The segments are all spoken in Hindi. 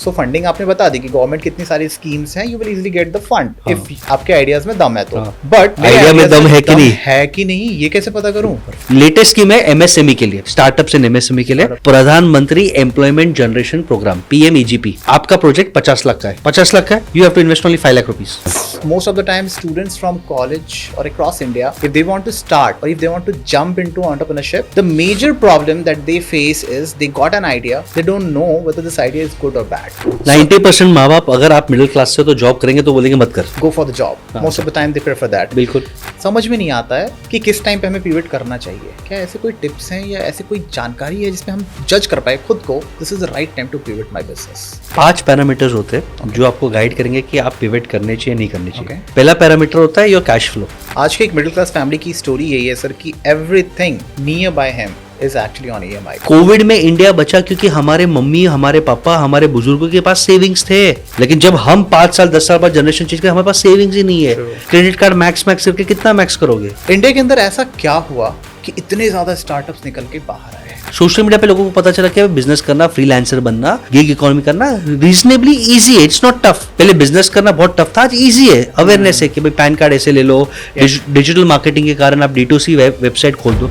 सो फंडिंग आपने बता दी कि गवर्नमेंट कितनी सारी स्कीम्स हैं, you will easily get the fund if आपके आइडियाज में दम है तो। बट आइडिया में दम है कि नहीं, है कि नहीं, ये कैसे पता करूं? लेटेस्ट स्कीम है एमएसएमई के लिए, स्टार्टअप्स एंड एमएसएमई के लिए, प्रधानमंत्री एम्प्लॉयमेंट जनरेशन प्रोग्राम PMEGP। आपका प्रोजेक्ट 50 लाख का है, 50 लाख का है, you have to invest only 5 lakh rupees. Most of the time students from college or across India, if they want to start or if they want to jump into entrepreneurship, the major problem that they face is they got an idea, they don't know whether this idea is good or bad. 90% माँ बाप, अगर आप मिडिल क्लास से हो तो जॉब करेंगे तो बोलेंगे मत कर, Go for the job. Most of the time they prefer that. बिल्कुल। समझ में नहीं आता है कि किस टाइम पे हमें पिवट करना चाहिए। क्या ऐसे कोई टिप्स हैं या ऐसी कोई जानकारी है जिसमें हम जज कर पाए खुद को, this is the right time to pivot my business? 5 parameters होते हैं जो आपको गाइड करेंगे कि आप पिवट करने चाहिए नहीं करने चाहिए। Okay. पहला पैरामीटर होता है योर कैश फ्लो। आज के एक मिडिल क्लास फैमिली की स्टोरी यही है सर कि everything near by him is actually on EMI। Covid में इंडिया बचा क्योंकि हमारे मम्मी, हमारे पापा, हमारे बुजुर्गों के पास सेविंग्स थे, लेकिन जब हम 5 साल 10 साल बाद जनरेशन चेंज करे, हमारे पास सेविंग्स ही नहीं है। क्रेडिट कार्ड मैक्स करके कितना मैक्स करोगे? इंडिया के अंदर ऐसा क्या हुआ कि इतने ज्यादा स्टार्टअप्स निकल के बाहर आए? सोशल मीडिया पे लोगों को पता चला कि बिजनेस करना, फ्रीलांसर बनना, गिग इकोनॉमी करना रीजनेबली इजी है, इट्स नॉट टफ। पहले बिजनेस करना बहुत टफ था, आज इजी है। अवेयरनेस है कि भाई पैन कार्ड ऐसे ले लो, डिजिटल मार्केटिंग के कारण आप D2C वेबसाइट खोल दो।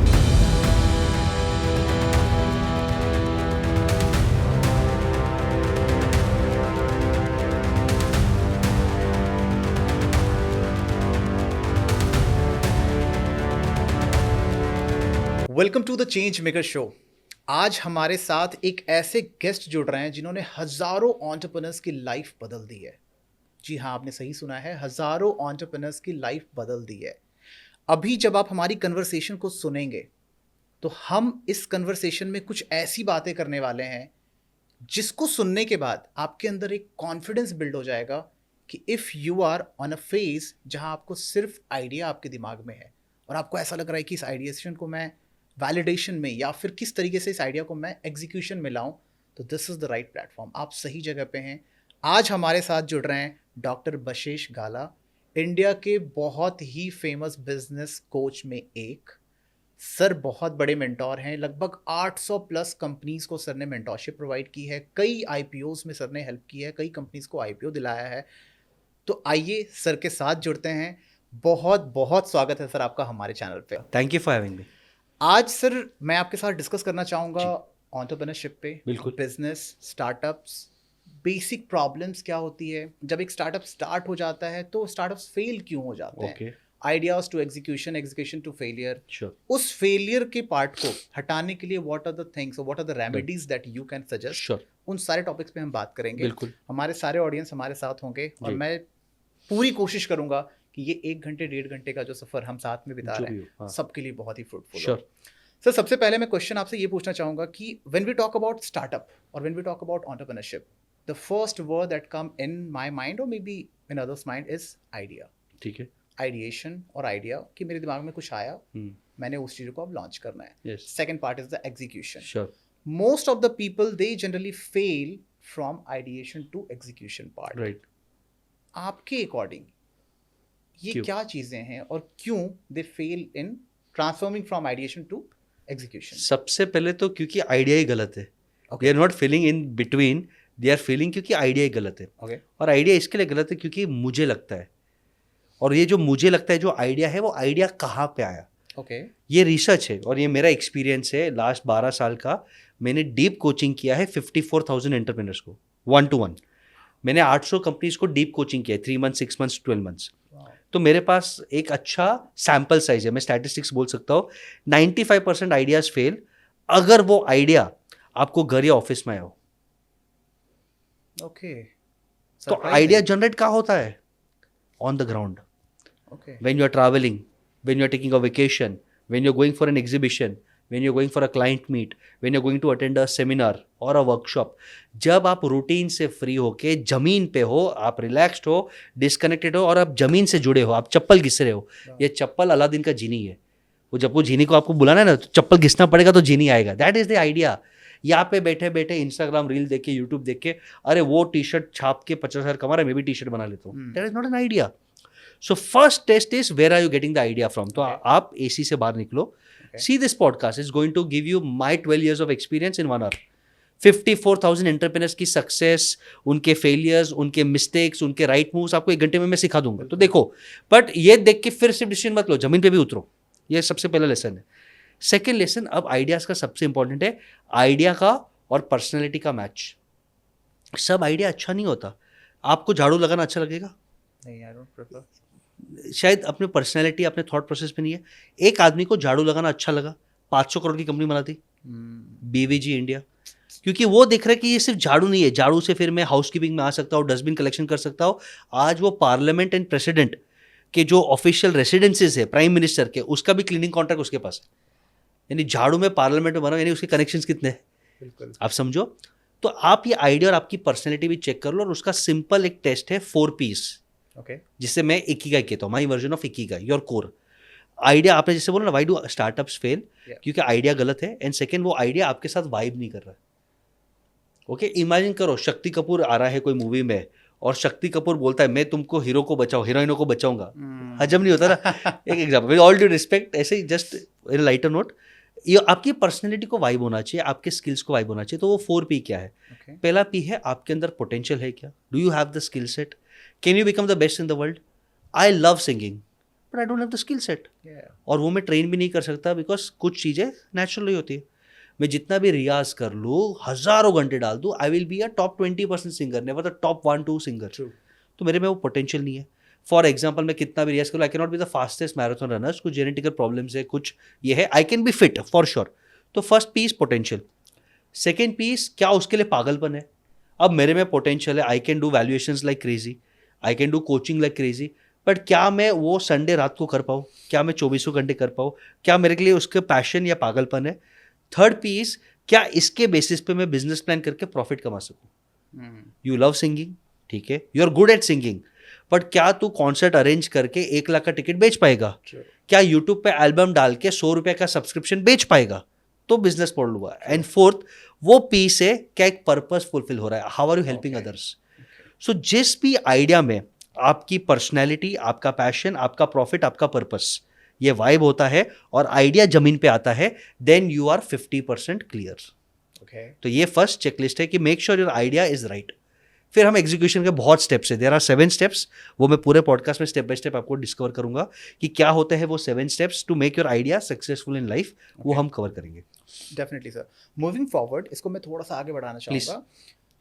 Welcome to the change maker show. आज हमारे साथ एक ऐसे गेस्ट जुड़ रहे हैं जिन्होंने हजारों एंटरप्रेन्योर्स की लाइफ बदल दी है। जी हाँ, आपने सही सुना है, हजारों एंटरप्रेन्योर्स की लाइफ बदल दी है। अभी जब आप हमारी कन्वर्सेशन को सुनेंगे तो हम इस कन्वर्सेशन में कुछ ऐसी बातें करने वाले हैं जिसको सुनने के बाद आपके अंदर एक कॉन्फिडेंस बिल्ड हो जाएगा कि if you are on a phase जहाँ आपको सिर्फ आइडिया आपके दिमाग में है और आपको ऐसा लग रहा है कि इस आइडिएशन को मैं वैलिडेशन में या फिर किस तरीके से इस आइडिया को मैं एग्जीक्यूशन में लाऊं, तो this is the right platform. आप सही जगह पे हैं। आज हमारे साथ जुड़ रहे हैं डॉक्टर बशेश गाला, इंडिया के बहुत ही फेमस बिजनेस कोच में एक। सर बहुत बड़े मेंटोर हैं, लगभग 800 प्लस कंपनीज को सर ने मेंटोरशिप प्रोवाइड की है, कई IPOs में सर ने हेल्प की है, कई कंपनीज को IPO दिलाया है। तो आइए सर के साथ जुड़ते हैं। बहुत बहुत स्वागत है सर आपका हमारे चैनल पे। Thank you for having me. आज सर मैं आपके साथ डिस्कस करना चाहूँगा एंटरप्रेन्योरशिप पे, बिल्कुल। बिजनेस, स्टार्टअप्स, बेसिक प्रॉब्लम्स क्या होती है जब एक स्टार्टअप स्टार्ट हो जाता है, तो स्टार्टअप्स फेल क्यों हो जाते हैं, ideas to execution, execution to failure. उस फेलियर के पार्ट को हटाने के लिए what are the things, what are the remedies that you can suggest, उन सारे टॉपिक्स पे हम बात करेंगे। बिल्कुल। हमारे सारे ऑडियंस हमारे साथ होंगे और मैं पूरी कोशिश करूंगा कि ये 1 घंटे 1.5 घंटे का जो सफर हम साथ में बिता रहे हैं सबके लिए बहुत ही फ्रूटफुल हो। सर सबसे पहले मैं क्वेश्चन आपसे ये पूछना चाहूँगा कि when we talk about startup और when we talk about entrepreneurship, the first word that come in my mind और maybe in others mind is idea. ठीक है। आइडिएशन और आइडिया कि मेरे दिमाग में कुछ आया, मैंने उस चीज़ को अब लॉन्च करना है। Second part is the execution. Most of the people they generally fail from ideation to execution part. Right. आपके अकॉर्डिंग ये क्या चीजें हैं और क्यों they fail in transforming from ideation to execution? सबसे पहले तो क्योंकि आइडिया ही गलत है। They are not feeling in between, they are feeling क्योंकि आइडिया ही गलत है। और आइडिया इसके लिए गलत है क्योंकि मुझे लगता है, और ये जो मुझे लगता है जो आइडिया है वो आइडिया कहाँ पे आया। ये रिसर्च है और ये मेरा एक्सपीरियंस है लास्ट 12 साल का। मैंने डीप कोचिंग किया है 54,000 एंटरप्रेन्योर्स को 1-to-1। मैंने 800 कंपनीज को डीप कोचिंग किया है 3 months, 6 months, 12 months। तो मेरे पास एक अच्छा सैम्पल साइज है, मैं स्टैटिस्टिक्स बोल सकता हूँ। 95% आइडियाज फेल अगर वो आइडिया आपको घर या ऑफिस में आया हो। तो आइडिया जनरेट कहाँ होता है? On the ground. When you are travelling, when you are taking a vacation, when you are going for an exhibition, when you're going for a client meet, when you're going to attend a seminar or a workshop, जब आप रूटीन से फ्री होके जमीन पे हो, आप रिलैक्स्ड हो, डिस्कनेक्टेड हो और आप जमीन से जुड़े हो, आप चप्पल घिस रहे हो। ये चप्पल अलादीन का जीनी है। वो जब वो जीनी को आपको बुलाना है ना, तो चप्पल घिसना पड़ेगा तो जीनी आएगा। That is the idea. यहाँ पे बैठे बैठे इंस्टाग्राम रील देख के, यूट्यूब देख के, अरे वो टी-शर्ट छाप के 50,000 कमा रहा है, मैं भी टी-शर्ट बना लेता हूँ। That is not an idea. So first test is where are you getting the idea from. तो आप AC से बाहर निकलो। See this podcast is going to give you my 12 years of experience in 1 hour. 54,000 entrepreneurs की सक्सेस, उनके फेलियर्स, उनके मिस्टेक्स, उनके राइट मूव्स आपको 1 घंटे में मैं सिखा दूंगा। तो देखो, बट ये देख के फिर से डिसीजन मत लो, जमीन पे भी उतरो। ये सबसे पहला लेसन है। सेकेंड लेसन, अब आइडियाज का सबसे इंपॉर्टेंट है आइडिया का और पर्सनैलिटी का मैच। सब आइडिया अच्छा नहीं होता। आपको झाड़ू लगाना अच्छा लगेगा? नहीं, आई डोंट प्रेफर। शायद अपने पर्सनैलिटी, अपने थॉट प्रोसेस पे नहीं है। एक आदमी को झाड़ू लगाना अच्छा लगा, 500 करोड़ की कंपनी बना दी, बीवीजी इंडिया, क्योंकि वो देख रहा है कि ये सिर्फ झाड़ू नहीं है, झाड़ू से फिर मैं हाउसकीपिंग में आ सकता हूँ, डस्टबिन कलेक्शन कर सकता हूँ। आज वो पार्लियामेंट एंड प्रेसिडेंट के जो ऑफिशियल रेसिडेंसेज है प्राइम मिनिस्टर के, उसका भी क्लीनिंग कॉन्ट्रैक्ट उसके पास है। यानी झाड़ू में पार्लियामेंट में बना, यानी उसके कनेक्शंस कितने हैं, बिल्कुल। आप समझो। तो आप ये आइडिया और आपकी पर्सनैलिटी भी चेक कर लो, और उसका सिंपल एक टेस्ट है 4 Ps, ओके, जिससे मैं इकिगाई कहता हूँ, my version of ikigai, your core idea. आपने जैसे बोला ना, व्हाई डू स्टार्टअप्स फेल, क्योंकि आइडिया गलत है, एंड सेकंड वो आइडिया आपके साथ वाइब नहीं कर रहा है। ओके, इमेजिन करो शक्ति कपूर आ रहा है कोई मूवी में, और शक्ति कपूर बोलता है मैं तुमको हीरो को बचाऊं, हीरोइनों को बचाऊंगा, हजम नहीं होता ना। एक example, with all due respect, ऐसे ही जस्ट इन लाइटर नोट, ये आपकी पर्सनैलिटी को वाइब होना चाहिए, आपके स्किल्स को वाइब होना चाहिए। तो वो 4 P क्या है? पहला P है आपके अंदर पोटेंशियल है क्या? Do you have the skill set? Can you become the best in the world? I love singing but I don't have the skill set, और वो मैं ट्रेन भी नहीं कर सकता, बिकॉज कुछ चीज़ें नेचुरली होती है। मैं जितना भी रियाज कर लूँ, हज़ारों घंटे डाल दूँ, I will be a top 20% singer, never the top 1-2 singer. तो मेरे में वो पोटेंशियल नहीं है। फॉर एग्जाम्पल, मैं कितना भी रियाज करूँ, I can not be the fastest marathon runners, कुछ जेनेटिकल प्रॉब्लम्स है, कुछ ये है, I can be fit for sure. तो first piece potential. Second piece, क्या उसके लिए पागलपन है? अब मेरे में पोटेंशियल है, I can do valuations like crazy, I can do coaching like crazy, but क्या मैं वो संडे रात को कर पाऊँ? क्या मैं 24 घंटे कर पाऊँ? क्या मेरे लिए उसके पैशन या पागलपन है? थर्ड पीस, क्या इसके बेसिस पे मैं बिजनेस प्लान करके प्रॉफिट कमा सकूं? यू लव सिंगिंग, ठीक है, you are good at singing, but क्या तू कॉन्सर्ट अरेंज करके 1 लाख का टिकट बेच पाएगा? क्या यूट्यूब पे एल्बम डाल के 100 रुपए का सब्सक्रिप्शन बेच पाएगा? तो बिजनेस मॉडल हुआ। एंड फोर्थ, वो पीस है, क्या एक पर्पस फुलफिल हो रहा है, how are you helping others? So जिस भी आइडिया में आपकी पर्सनैलिटी, आपका पैशन, आपका प्रॉफिट, आपका पर्पस, ये वाइब होता है और आइडिया जमीन पे आता है, देन यू आर 50% क्लियर। तो ये फर्स्ट चेकलिस्ट है कि make sure your idea is right. फिर हम एग्जीक्यूशन के बहुत स्टेप्स है, देयर आर 7 स्टेप्स, वो मैं पूरे पॉडकास्ट में स्टेप बाय स्टेप आपको डिस्कवर करूंगा कि क्या होते हैं वो 7 steps to make your idea successful in life, वो हम कवर करेंगे। Definitely sir. मूविंग फॉरवर्ड, इसको मैं थोड़ा सा आगे बढ़ाना चाहूँगा।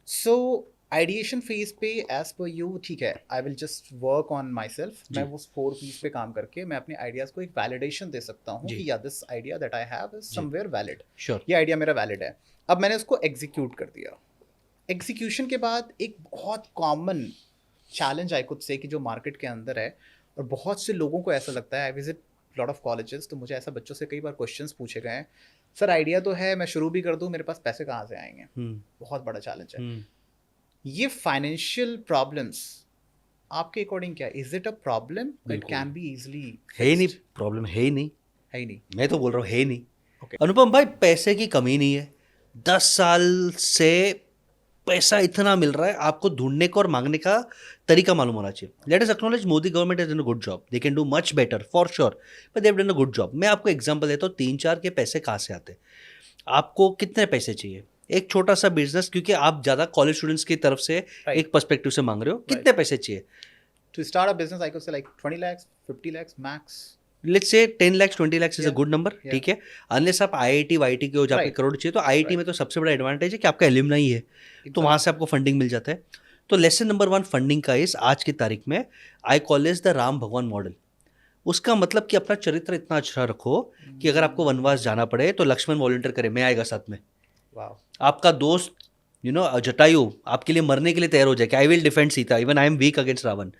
सो आइडिएशन फेज पे एज पर यू, ठीक है, I will just work on my self. मैं वो 4 Ps पे काम करके मैं अपने आइडियाज़ को एक वैलिडेशन दे सकता हूँ कि या this idea that I have is somewhere valid, ये आइडिया मेरा वैलिड है। अब मैंने उसको एग्जीक्यूट कर दिया। एग्जीक्यूशन के बाद एक बहुत कॉमन चैलेंज आई कुड से कि जो मार्केट के अंदर है, और बहुत से लोगों को ऐसा लगता है, I visit lot of colleges, तो मुझे ऐसा बच्चों से कई बार क्वेश्चंस पूछे गए हैं, सर आइडिया तो है, मैं शुरू भी कर दूं, मेरे पास पैसे कहाँ से आएंगे? बहुत बड़ा चैलेंज है। ये फाइनेंशियल प्रॉब्लम्स आपके अकॉर्डिंग क्या, is it a problem? It can be easily? है ही नहीं, प्रॉब्लम है ही नहीं, है ही नहीं। मैं तो बोल रहा हूँ है ही नहीं। अनुपम भाई, पैसे की कमी नहीं है, 10 साल से पैसा इतना मिल रहा है, आपको ढूंढने का और मांगने का तरीका मालूम होना चाहिए। Let us acknowledge Modi government has done a good job, they can do much better for sure, but they have done a good job. मैं आपको एग्जांपल देता हूँ, 3-4 के पैसे कहाँ से आते हैं। आपको कितने पैसे चाहिए? एक छोटा सा बिजनेस, क्योंकि आप ज़्यादा कॉलेज स्टूडेंट्स की तरफ से एक पर्सपेक्टिव से मांग रहे हो, कितने पैसे चाहिए to start a business? I could say like 20 lakhs, 50 lakhs max. Let's say 10 lakhs 20 lakhs is a good number, ठीक है। अनलेस आप IIT वाईटी के हो जहाँ पे करोड़ चाहिए, तो IIT में तो सबसे बड़ा एडवांटेज है कि आपका एल्यूमनाई है, तो वहाँ से आपको फंडिंग मिल जाता है। तो लेसन नंबर 1 फंडिंग का इस आज की तारीख में I call is the Ram भगवान मॉडल। उसका मतलब कि अपना चरित्र इतना अच्छा रखो कि अगर आपको वनवास जाना पड़े तो लक्ष्मण वॉलंटियर करे, मैं आएगा साथ में। आपका दोस्त जटायु आपके लिए मरने के लिए तैयार हो जाए कि I will defend Sita, even I am weak against Ravan.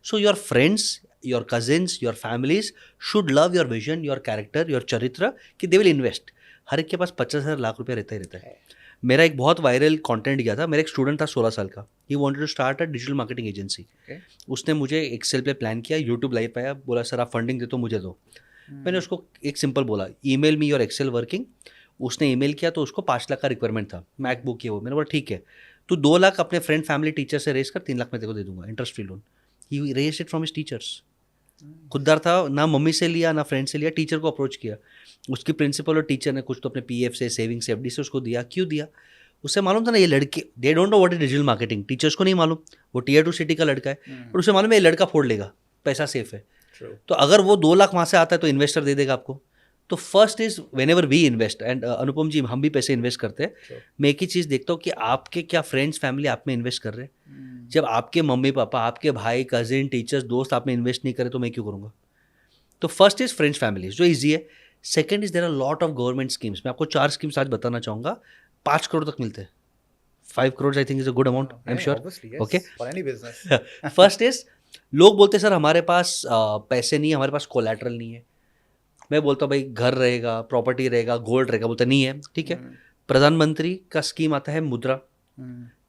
So your friends, your cousins, your families should love your vision, your character, your चरित्र, कि दे विल इन्वेस्ट। हर एक के पास 50,000 लाख रुपया रहता ही रहता है। मेरा एक बहुत वायरल कंटेंट गया था, मेरा एक स्टूडेंट था 16 साल का, he wanted to start a digital marketing agency. उसने मुझे एक्सेल पे प्लान किया, यूट्यूब लाइव पाया, बोला सर आप फंडिंग दे तो मुझे दो। मैंने उसको एक सिंपल बोला, email me your excel working. उसने ईमेल किया तो उसको 5 लाख का रिक्वायरमेंट था, मैकबुक ये वो। मैंने बोला ठीक है, तू 2 लाख अपने फ्रेंड फैमिली टीचर से रेस कर, 3 लाख मैं तेरे को दे दूंगा interest free loan. He raised it from his teachers. खुददार था, ना मम्मी से लिया ना फ्रेंड से लिया, टीचर को अप्रोच किया। उसकी प्रिंसिपल और टीचर ने कुछ तो अपने PF से, सेविंग से, FD से उसको दिया। क्यों दिया? उससे मालूम था ना ये लड़के, they don't know what is digital marketing, teachers को नहीं मालूम, वो टियर 2 सिटी का लड़का है, पर उसे मालूम है ये लड़का फोड़ लेगा, पैसा सेफ है। तो अगर वो 2 लाख वहाँ से आता है तो इन्वेस्टर दे देगा आपको। तो first is whenever we invest, and Anupam ji हम भी पैसे इन्वेस्ट करते हैं, मैं एक ही चीज़ देखता हूँ कि आपके क्या फ्रेंड्स फैमिली आप में इन्वेस्ट कर रहे हैं। जब आपके मम्मी पापा, आपके भाई, कजिन, टीचर्स, दोस्त आप में इन्वेस्ट नहीं करे तो मैं क्यों करूँगा। तो फर्स्ट इज फ्रेंड्स फैमिलीज, जो ईजी है। Second is there are lot of government schemes, मैं आपको 4 स्कीम्स आज बताना चाहूँगा, 5 करोड़ तक मिलते हैं। 5 crore I think is a good amount, I am sure. Okay, first is, लोग बोलते हैं सर हमारे पास पैसे नहीं है, हमारे पास कोलैटरल नहीं है। मैं बोलता हूँ भाई घर रहेगा, प्रॉपर्टी रहेगा, गोल्ड रहेगा, बोलते नहीं है, ठीक है। प्रधानमंत्री का स्कीम आता है मुद्रा,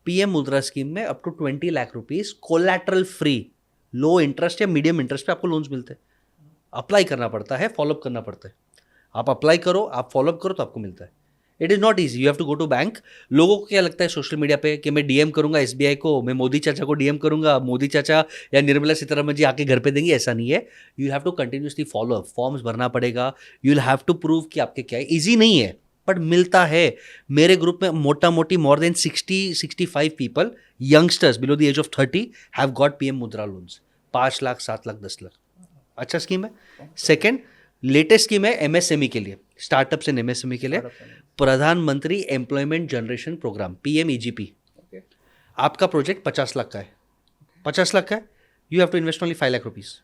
पीएम मुद्रा स्कीम में अप टू 20 लाख rupees collateral free, low interest या मीडियम इंटरेस्ट पे आपको लोन्स मिलते हैं। अप्लाई करना पड़ता है, फॉलोअप करना पड़ता है। आप अप्लाई करो, आप फॉलोअप करो तो आपको मिलता है। It is not easy, you have to go to bank. लोगों को क्या लगता है सोशल मीडिया पे कि मैं डीएम करूंगा एसबीआई को, मैं मोदी चाचा को डीएम करूंगा, मोदी चाचा या निर्मला सीतारमण जी आके घर पे देंगे, ऐसा नहीं है। You have to continuously follow up, forms भरना पड़ेगा, you will have to prove कि आपके क्या है। ईजी नहीं है बट मिलता है। मेरे ग्रुप में मोटा मोटी more than 60-65 people, youngsters below the age of 30 have got PM Mudra loans, 5 lakh, 7 lakh, 10 lakh. अच्छा स्कीम है। सेकेंड, लेटेस्ट स्कीम है एमएसएमई के लिए, स्टार्टअप्स एंड एमएसएमई के लिए, प्रधानमंत्री एम्प्लॉयमेंट जनरेशन प्रोग्राम, पीएमईजीपी। आपका प्रोजेक्ट 50 लाख का है, 50 लाख का है, you have to invest only 5 lakh rupees.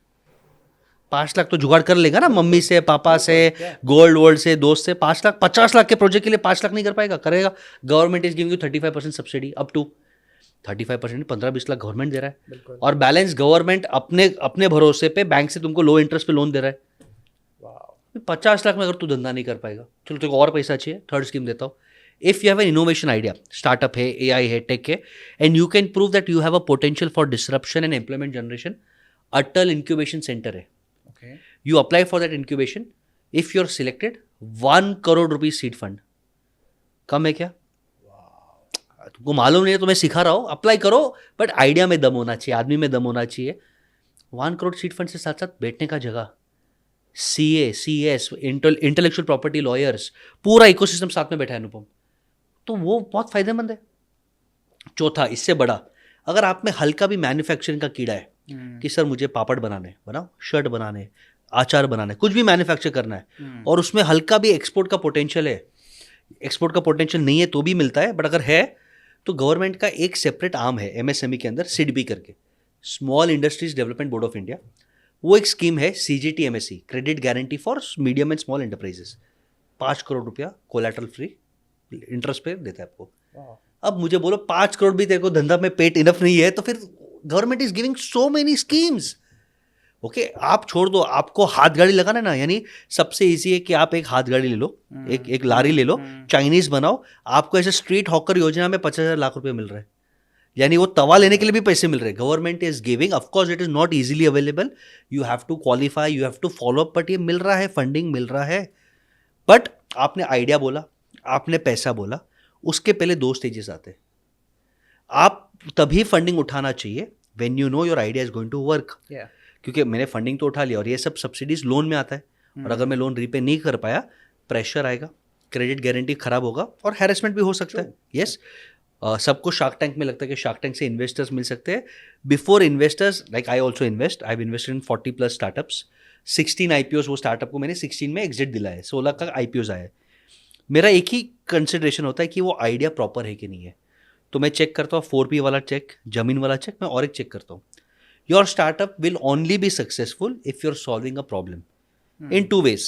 5 lakh तो जुगाड़ कर लेगा ना, मम्मी से, पापा से, गोल्ड वोल्ड से, दोस्त से। 5 लाख, 50 लाख के प्रोजेक्ट के लिए 5 लाख नहीं कर पाएगा, करेगा। Government is giving you 35% subsidy, up to 35%, 15-20 lakh government दे रहा है, और बैलेंस गवर्नमेंट अपने भरोसे पे बैंक से तुमको लो इंटरेस्ट पे लोन दे रहा है। 50 लाख में अगर तू धंधा नहीं कर पाएगा, चलो तेरे को और पैसा चाहिए, थर्ड स्कीम देता हूँ। If you have an innovation idea, startup है, एआई है, टेक है, and you can prove that you have a potential for disruption and employment generation, Atal incubation centre है। You apply for that incubation, if you are selected, 1 crore rupees seed fund. कम है क्या? तुमको मालूम नहीं है तो मैं सिखा रहा हूँ, अप्लाई करो, बट आइडिया में दम होना चाहिए, आदमी में दम होना चाहिए। 1 करोड़ सीड फंड से साथ साथ बैठने का जगह, CA, CS, intellectual property lawyers, पूरा इकोसिस्टम साथ में बैठा है अनुपम, तो वो बहुत फायदेमंद है। चौथा, इससे बड़ा, अगर आप में हल्का भी मैन्युफैक्चरिंग का कीड़ा है कि सर मुझे पापड़ बनाने, बनाओ, शर्ट बनाने, आचार बनाने, कुछ भी मैन्युफैक्चर करना है, और उसमें हल्का भी एक्सपोर्ट का पोटेंशियल है, एक्सपोर्ट का पोटेंशियल नहीं है तो भी मिलता है, बट अगर है तो गवर्नमेंट का एक सेपरेट आर्म है एमएसएमई के अंदर, सिडबी करके, small industries development board of India. वो एक स्कीम है CGTMSE, credit guarantee for medium and small enterprises. 5 crore रुपया कोलैटरल फ्री, इंटरेस्ट पे देता है आपको। अब मुझे बोलो 5 करोड़ भी तेरे को धंधा में पेट इनफ नहीं है, तो फिर government is giving so many schemes. Okay, आप छोड़ दो, आपको हाथ गाड़ी लगाना है ना, यानी सबसे इजी है कि आप एक हाथ गाड़ी ले लो, एक लारी ले लो, चाइनीज बनाओ, आपको ऐसे स्ट्रीट हॉकर योजना में 50,000 लाख रुपए मिल रहे हैं, यानी वो तवा लेने के लिए भी पैसे मिल रहे हैं। Government is giving, of course it is not easily available, you have to qualify, you have to follow up, but ये मिल रहा है, फंडिंग मिल रहा है। बट आपने आइडिया बोला, आपने पैसा बोला, उसके पहले 2 स्टेजेस आते हैं। आप तभी फंडिंग उठाना चाहिए when you know your idea is going to work. क्योंकि मैंने फंडिंग तो उठा लिया और ये सब सब्सिडीज लोन में आता है, और अगर मैं लोन रीपे नहीं कर पाया, प्रेशर आएगा, क्रेडिट गारंटी खराब होगा, और हैरेसमेंट भी हो सकता है। यस, सबको शार्क टैंक में लगता है कि शार्क टैंक से इन्वेस्टर्स मिल सकते हैं। Before investors, like I also invest, I have invested in 40+ startups, 16 IPOs, वो स्टार्टअप को मैंने 16 में एग्जिट दिलाया है, 16 का IPOs आया है। मेरा एक ही कंसिडरेशन होता है कि वो आइडिया प्रॉपर है कि नहीं है, तो मैं चेक करता हूँ 4P वाला चेक, जमीन वाला चेक, मैं और एक चेक करता हूँ। Your startup will only be successful if you are solving a problem in 2 ways.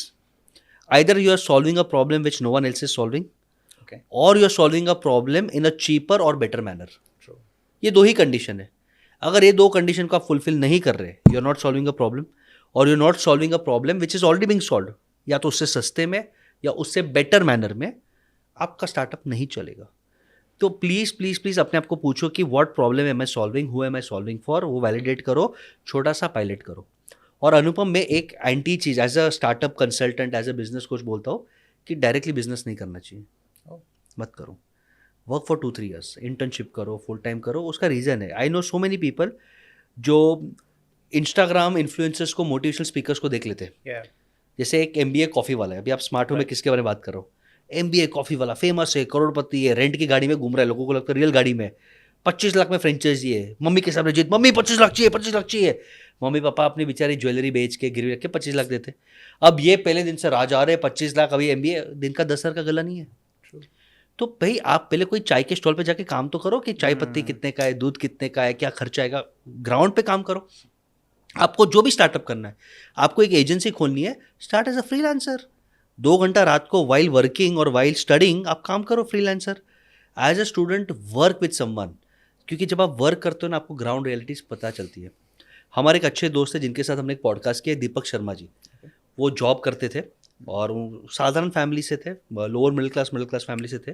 Either you are solving a problem which no one else is solving, or you are solving a problem in a cheaper or better manner. ये 2 ही कंडीशन है। अगर ये 2 कंडीशन को आप फुलफिल नहीं कर रहे, you are not solving a problem, और you are not solving a problem which is already being solved, या तो उससे सस्ते में या उससे बेटर मैनर में, आपका स्टार्टअप नहीं चलेगा। तो प्लीज़ प्लीज़ प्लीज़ अपने आप को पूछो कि what problem am I solving, who am I solving for, वो वैलिडेट करो, छोटा सा पायलट करो। और अनुपम, मैं एक एंटी चीज़ as a startup consultant, as a business coach बोलता हूँ कि डायरेक्टली बिजनेस नहीं करना चाहिए, मत करो। वर्क फॉर 2-3 years, इंटर्नशिप करो, फुल टाइम करो। उसका रीज़न है, I know so many people जो इंस्टाग्राम इन्फ्लुएंसर्स को, मोटिवेशनल स्पीकर्स को देख लेते हैं। जैसे एक MBA कॉफ़ी वाला है, अभी आप स्मार्ट हो, मैं किसके बारे में बात कर रहा हूँ, MBA कॉफी वाला फेमस है, करोड़पति है, रेंट की गाड़ी में घूम रहा है, लोगों को लगता है रियल गाड़ी में, 25 लाख में फ्रेंचाइजी है, मम्मी के सामने जीत, मम्मी 25 लाख चाहिए, 25 लाख चाहिए, मम्मी पापा अपनी बेचारी ज्वेलरी बेच के गिरवी रख के 25 लाख देते। अब ये पहले दिन से राज आ रहे 25 लाख, अभी MBA दिन का 10 हज़ार का गला नहीं है। तो भाई आप पहले कोई चाय के स्टॉल पे जाके काम तो करो कि चाय पत्ती कितने का है, दूध कितने का है, क्या खर्चा आएगा, ग्राउंड पे काम करो। आपको जो भी स्टार्टअप करना है, आपको एक एजेंसी खोलनी है, स्टार्ट एज अ फ्रीलांसर। 2 घंटा रात को वाइल वर्किंग और वाइल स्टडिंग आप काम करो freelancer. As a student work with someone, क्योंकि जब आप वर्क करते हो ना आपको ग्राउंड रियलिटीज पता चलती है। हमारे एक अच्छे दोस्त हैं जिनके साथ हमने एक पॉडकास्ट किया, दीपक शर्मा जी। वो जॉब करते थे और वो साधारण फैमिली से थे, लोअर मिडिल क्लास फैमिली से थे,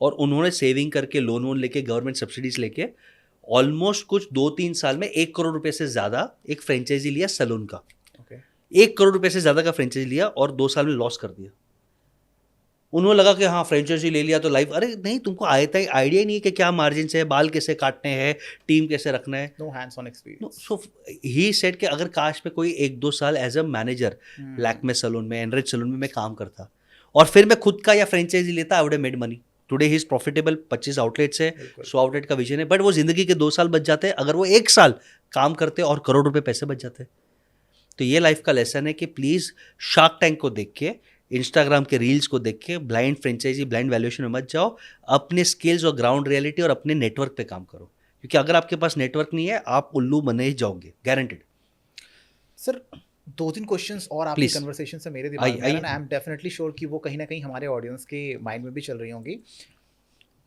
और उन्होंने सेविंग करके लोन वोन लेके गवर्नमेंट सब्सिडीज लेके ऑलमोस्ट कुछ 2-3 साल में 1 करोड़ रुपए से ज़्यादा एक फ्रेंचाइजी लिया सैलून का। 1 करोड़ रुपए से ज़्यादा का फ्रेंचाइजी लिया और 2 साल में लॉस कर दिया। उन्होंने लगा कि हाँ फ्रेंचाइजी ले लिया तो लाइफ, अरे नहीं, तुमको आइडिया ही नहीं है कि क्या मार्जिन है, बाल कैसे काटने हैं, टीम कैसे रखना है। No hands on experience. So he said कि अगर काश में कोई 1-2 साल as a manager Lakme salon में, एनरिच सैलून में मैं काम करता और फिर मैं खुद का या फ्रेंचाइजी लेता, I would have made money. Today he is profitable, 25 outlets है, 100 आउटलेट का विजन है, बट वो जिंदगी के 2 साल बच जाते हैं अगर वो 1 साल काम करते और करोड़ रुपए पैसे बच जाते। तो ये लाइफ का लेसन है कि प्लीज़ शार्क टैंक को देख के, इंस्टाग्राम के रील्स को देख के ब्लाइंड फ्रेंचाइजी, ब्लाइंड वैल्यूएशन में मत जाओ। अपने स्किल्स और ग्राउंड रियलिटी और अपने नेटवर्क पे काम करो, क्योंकि अगर आपके पास नेटवर्क नहीं है आप उल्लू बने ही जाओगे, गारंटेड। सर 2-3 क्वेश्चंस और आपकी कन्वर्सेशन से मेरे दिमाग में आए, आई एम डेफिनेटली श्योर कि वो कहीं ना कहीं हमारे ऑडियंस के माइंड में भी चल रही होंगी।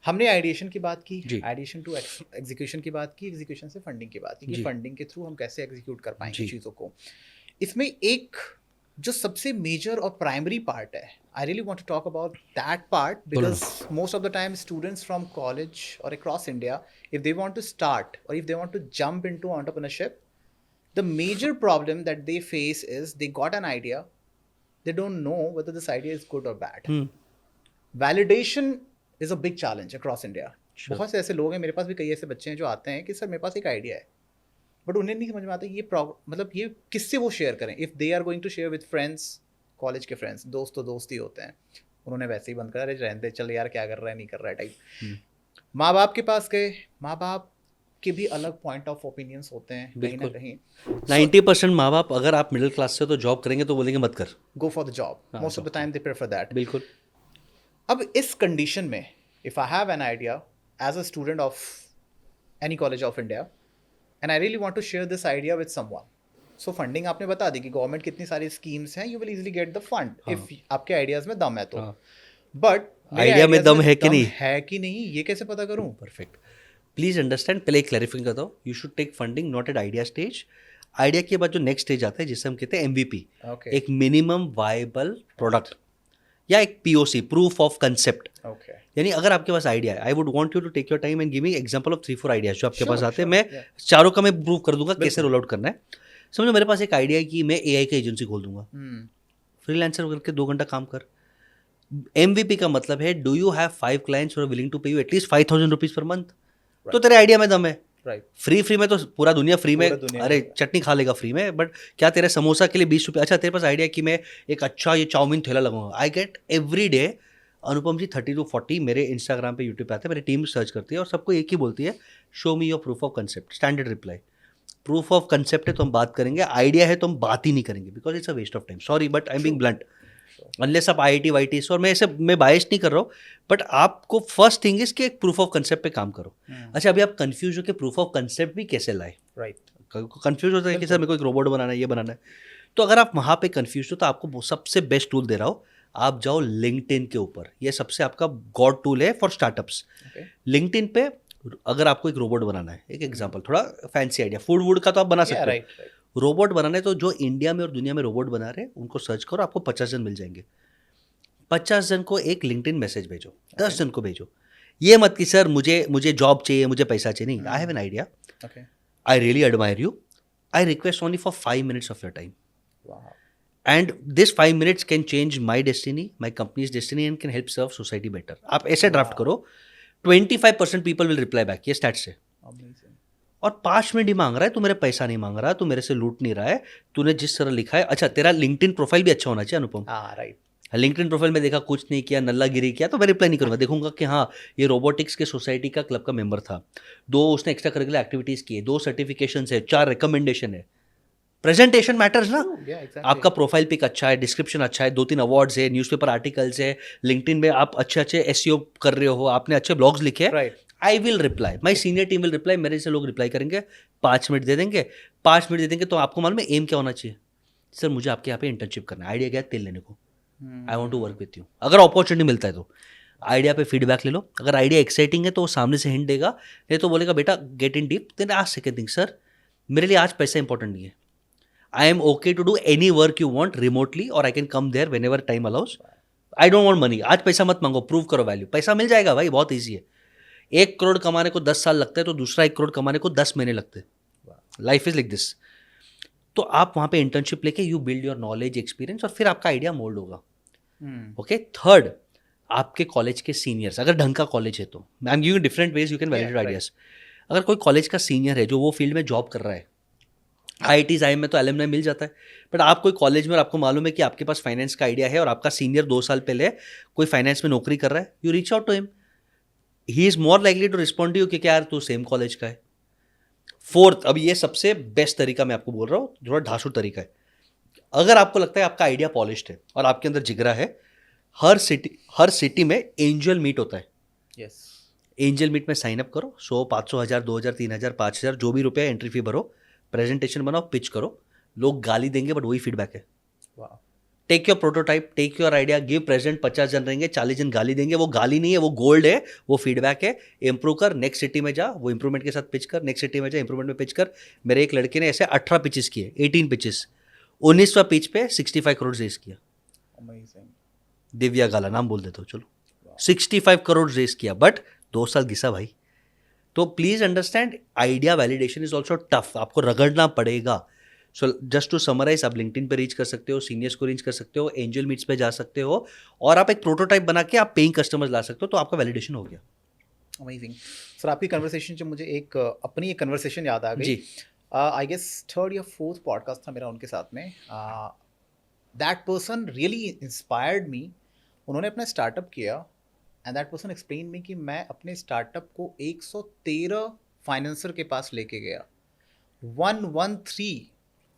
हमने आइडिएशन की बात की, आइडिएशन टू एग्जीक्यूशन की बात की, एग्जीक्यूशन से फंडिंग की बात की कि फंडिंग के थ्रू हम कैसे एग्जीक्यूट कर पाएंगे चीज़ों को। इसमें एक जो सबसे मेजर और प्राइमरी पार्ट है, I really want to talk about that part, because most of the time students from college और across India, if they want to start और if they want to jump into entrepreneurship, the major problem that they face is they got an idea, they don't know whether this idea is good or bad. Validation is a big challenge across India. बहुत से ऐसे लोग हैं, मेरे पास भी कई ऐसे बच्चे हैं जो आते हैं कि सर मेरे पास एक आइडिया है, बट उन्हें नहीं समझ में आता ये मतलब ये किससे वो शेयर करें। If they are going to share with friends, college के फ्रेंड्स, दोस्त तो दोस्त ही होते हैं, उन्होंने वैसे ही बंद करा, रहने दे, चल यार क्या कर रहा है नहीं कर रहा है टाइप। माँ बाप के पास गए, माँ बाप के भी अलग पॉइंट ऑफ ओपिनियंस होते हैं कहीं ना कहीं। 90% माँ बाप, अगर आप मिडिल क्लास से तो जॉब करेंगे तो बोलेंगे मत कर, go for the job, most of the time they prefer that. बिल्कुल। अब इस कंडीशन में if I have an idea as a student of any college of India and I really want to share this idea with someone, so funding आपने बता दी कि गवर्नमेंट कितनी सारी स्कीम्स हैं, you will easily get the fund if आपके आइडियाज में दम है तो। बट आइडिया में दम है कि नहीं, ये कैसे पता करूं? परफेक्ट। प्लीज़ अंडरस्टैंड, पहले एक क्लैरिफिकेशन करता हूँ, you should take funding not at idea stage. Idea के बाद जो नेक्स्ट स्टेज आता है जिसे हम कहते हैं MVP, एक मिनिमम वायबल प्रोडक्ट या एक POC, प्रूफ ऑफ कंसेप्ट। यानी अगर आपके पास आइडिया है, I would want you to take your time and give me example of 3-4 ideas जो आपके पास आते हैं। मैं चारों का मैं प्रूव कर दूंगा कैसे रोल आउट करना है। समझो मेरे पास एक आइडिया है कि मैं AI का एजेंसी खोल दूंगा, फ्रीलांसर करके 2 घंटा काम कर। MVP का मतलब है do you have 5 clients who are willing to pay you at least 5,000 rupees per month, तो तेरे आइडिया में दम है। फ्री में तो पूरा दुनिया फ्री में, अरे चटनी खा लेगा फ्री में, बट क्या तेरे समोसा के लिए 20 रुपये? अच्छा तेरे पास आइडिया कि मैं एक अच्छा ये चाउमीन ठेला लगाऊंगा। I get every day Anupam ji 30 to 40 मेरे इंस्टाग्राम पे, यूट्यूब पे आते हैं, मेरी टीम सर्च करती है और सबको एक ही बोलती है, show me your proof of concept. Standard reply, proof of concept है तो हम बात करेंगे, आइडिया है तो हम बात ही नहीं करेंगे, because it's a waste of time. Sorry but I am being blunt, unless आप IIT वाईटी से, और मैं बायस नहीं कर रहा हूँ, बट आपको फर्स्ट थिंग इज कि एक प्रूफ ऑफ कंसेप्ट पे काम करो। अच्छा अभी आप कंफ्यूज हो कि प्रूफ ऑफ कंसेप्ट भी कैसे लाए, कंफ्यूज होता है कि सर मेरे को एक रोबोट बनाना है, ये बनाना है। तो अगर आप वहाँ पे कंफ्यूज हो तो आपको सबसे बेस्ट टूल दे रहा हूँ, आप जाओ लिंक्डइन के ऊपर, ये सबसे आपका गॉड टूल है फॉर स्टार्टअप्स। लिंक्डइन पे अगर आपको एक रोबोट बनाना है, एक एग्जाम्पल थोड़ा फैंसी आइडिया, फूड वूड का तो आप बना सकते हो, रोबोट बनाना है तो जो इंडिया में और दुनिया में रोबोट बना रहे हैं उनको सर्च करो, आपको 50 जन मिल जाएंगे। 50 जन को एक लिंक्डइन मैसेज भेजो, 10 जन को भेजो। ये मत कि सर मुझे जॉब चाहिए, मुझे पैसा चाहिए, नहीं। I have an idea, I really admire you, I request only for 5 minutes of your time, and this 5 minutes can change my destiny, my company's destiny, and can help serve society better. आप ऐसे ड्राफ्ट करो, 25% पीपल विल रिप्लाई बैक, ये स्टैट्स है। और 5 मिनट ही मांग रहा है, तू मेरे पैसा नहीं मांग रहा, तू मेरे से लूट नहीं रहा है, तूने जिस तरह लिखा है। अच्छा तेरा लिंक्डइन प्रोफाइल भी अच्छा होना चाहिए अनुपम, राइट। लिंक्डइन प्रोफाइल में देखा कुछ नहीं किया, नल्लागिरी किया, तो मैं रिप्लाई नहीं करूँगा। देखूंगा कि हाँ ये रोबोटिक्स के सोसाइटी का क्लब का मेंबर था, 2 उसने एक्स्ट्रा करिकुलर एक्टिविटीज़ किए, 2 सर्टिफिकेशन है, 4 रिकमेंडेशन है। प्रेजेंटेशन मैटर्स ना। Yeah, exactly. आपका प्रोफाइल पिक अच्छा है, डिस्क्रिप्शन अच्छा है, 2-3 अवार्ड्स है, न्यूज़पेपर आर्टिकल्स है, लिंक्डइन में आप अच्छे अच्छे एसईओ कर रहे हो, आपने अच्छे ब्लॉग्स लिखे हैं, Right. I will reply, my senior team will reply, मेरे से लोग रिप्लाई करेंगे, 5 मिनट दे देंगे, 5 मिनट दे देंगे। तो आपको मालूम है एम क्या होना चाहिए? सर मुझे आपके यहाँ पे इंटर्नशिप करना है, आइडिया क्या है? तेल लेने को, I want to work with you. अगर अपॉर्चुनिटी मिलता है तो आइडिया पे फीडबैक ले लो। अगर आइडिया एक्साइटिंग है तो वो सामने से हिंट देगा, नहीं तो बोलेगा बेटा गेट इन डीप। देन आज सेकेंड थिंग, सर मेरे लिए आज पैसा इंपॉर्टेंट नहीं है, I am okay to do any work you want remotely और I can come there whenever time allows. I don't want money. आज पैसा मत मांगो, प्रूव करो वैल्यू, पैसा मिल जाएगा भाई, बहुत ईजी है। 1 करोड़ कमाने को 10 साल लगता है तो दूसरा 1 करोड़ कमाने को 10 महीने लगते हैं। Life is like this. तो आप वहाँ पे इंटर्नशिप लेके you build your knowledge experience और फिर आपका आइडिया मोल्ड होगा। ओके। थर्ड, आपके कॉलेज के सीनियर्स, अगर ढंग का कॉलेज है तो I am giving different ways you can validate ideas. अगर कोई कॉलेज का सीनियर है जो वो फील्ड में जॉब कर रहा है, IITs IIM में तो एलुमनाई मिल जाता है, बट आप कोई कॉलेज में और आपको मालूम है कि आपके पास फाइनेंस का आइडिया है और आपका सीनियर 2 साल पहले कोई फाइनेंस में नौकरी कर रहा है, you reach out to him, he is more likely to respond to you कि यार तू सेम कॉलेज का है। फोर्थ, अब ये सबसे बेस्ट तरीका मैं आपको बोल रहा हूँ, थोड़ा ढासू तरीका है। अगर आपको लगता है आपका आइडिया पॉलिश्ड है और आपके अंदर जिगरा है, हर सिटी में एंजल मीट होता है। Yes. एंजल मीट में साइन अप करो, 100, 500, 1000, 2000, 3000, 5000 जो भी रुपये एंट्री फी भरो, प्रेजेंटेशन बनाओ, पिच करो, लोग गाली देंगे बट वही फीडबैक है। Wow. Take your prototype, take your idea, give present, 50 जन रहेंगे, 40 जन गाली देंगे, वो गाली नहीं है, वो गोल्ड है, वो फीडबैक है। इंप्रूव कर, नेक्स्ट सिटी में जा, वो इंप्रूवमेंट के साथ पिच कर, नेक्स्ट सिटी में जा, इंप्रूवमेंट में पिच कर। मेरे एक लड़के ने ऐसे 18 पिचेस किए, 18 पिचेस, 19वां पिच पे 65 करोड़ रेस किया। Amazing. दिव्या गाला, नाम बोल देता हूँ चलो, 65 करोड़ रेस किया, बट 2 साल घिसा भाई। तो please understand, idea validation is also tough, आपको रगड़ना पड़ेगा। सो जस्ट टू समराइज, आप लिंक्डइन पे रीच कर सकते हो, सीनियर्स को रीच कर सकते हो, एंजल मीट्स पे जा सकते हो, और आप एक प्रोटोटाइप बना के आप पेइंग कस्टमर्स ला सकते हो, तो आपका वैलिडेशन हो गया। Amazing sir. आपकी कन्वर्सेशन से मुझे अपनी एक कन्वर्सेशन याद आ गई जी। आई गेस 3rd या 4th पॉडकास्ट था मेरा उनके साथ में। That person really inspired me. उन्होंने अपना स्टार्टअप किया and that person explain me कि मैं अपने स्टार्टअप को 113 फाइनेंसर के पास लेके गया, 113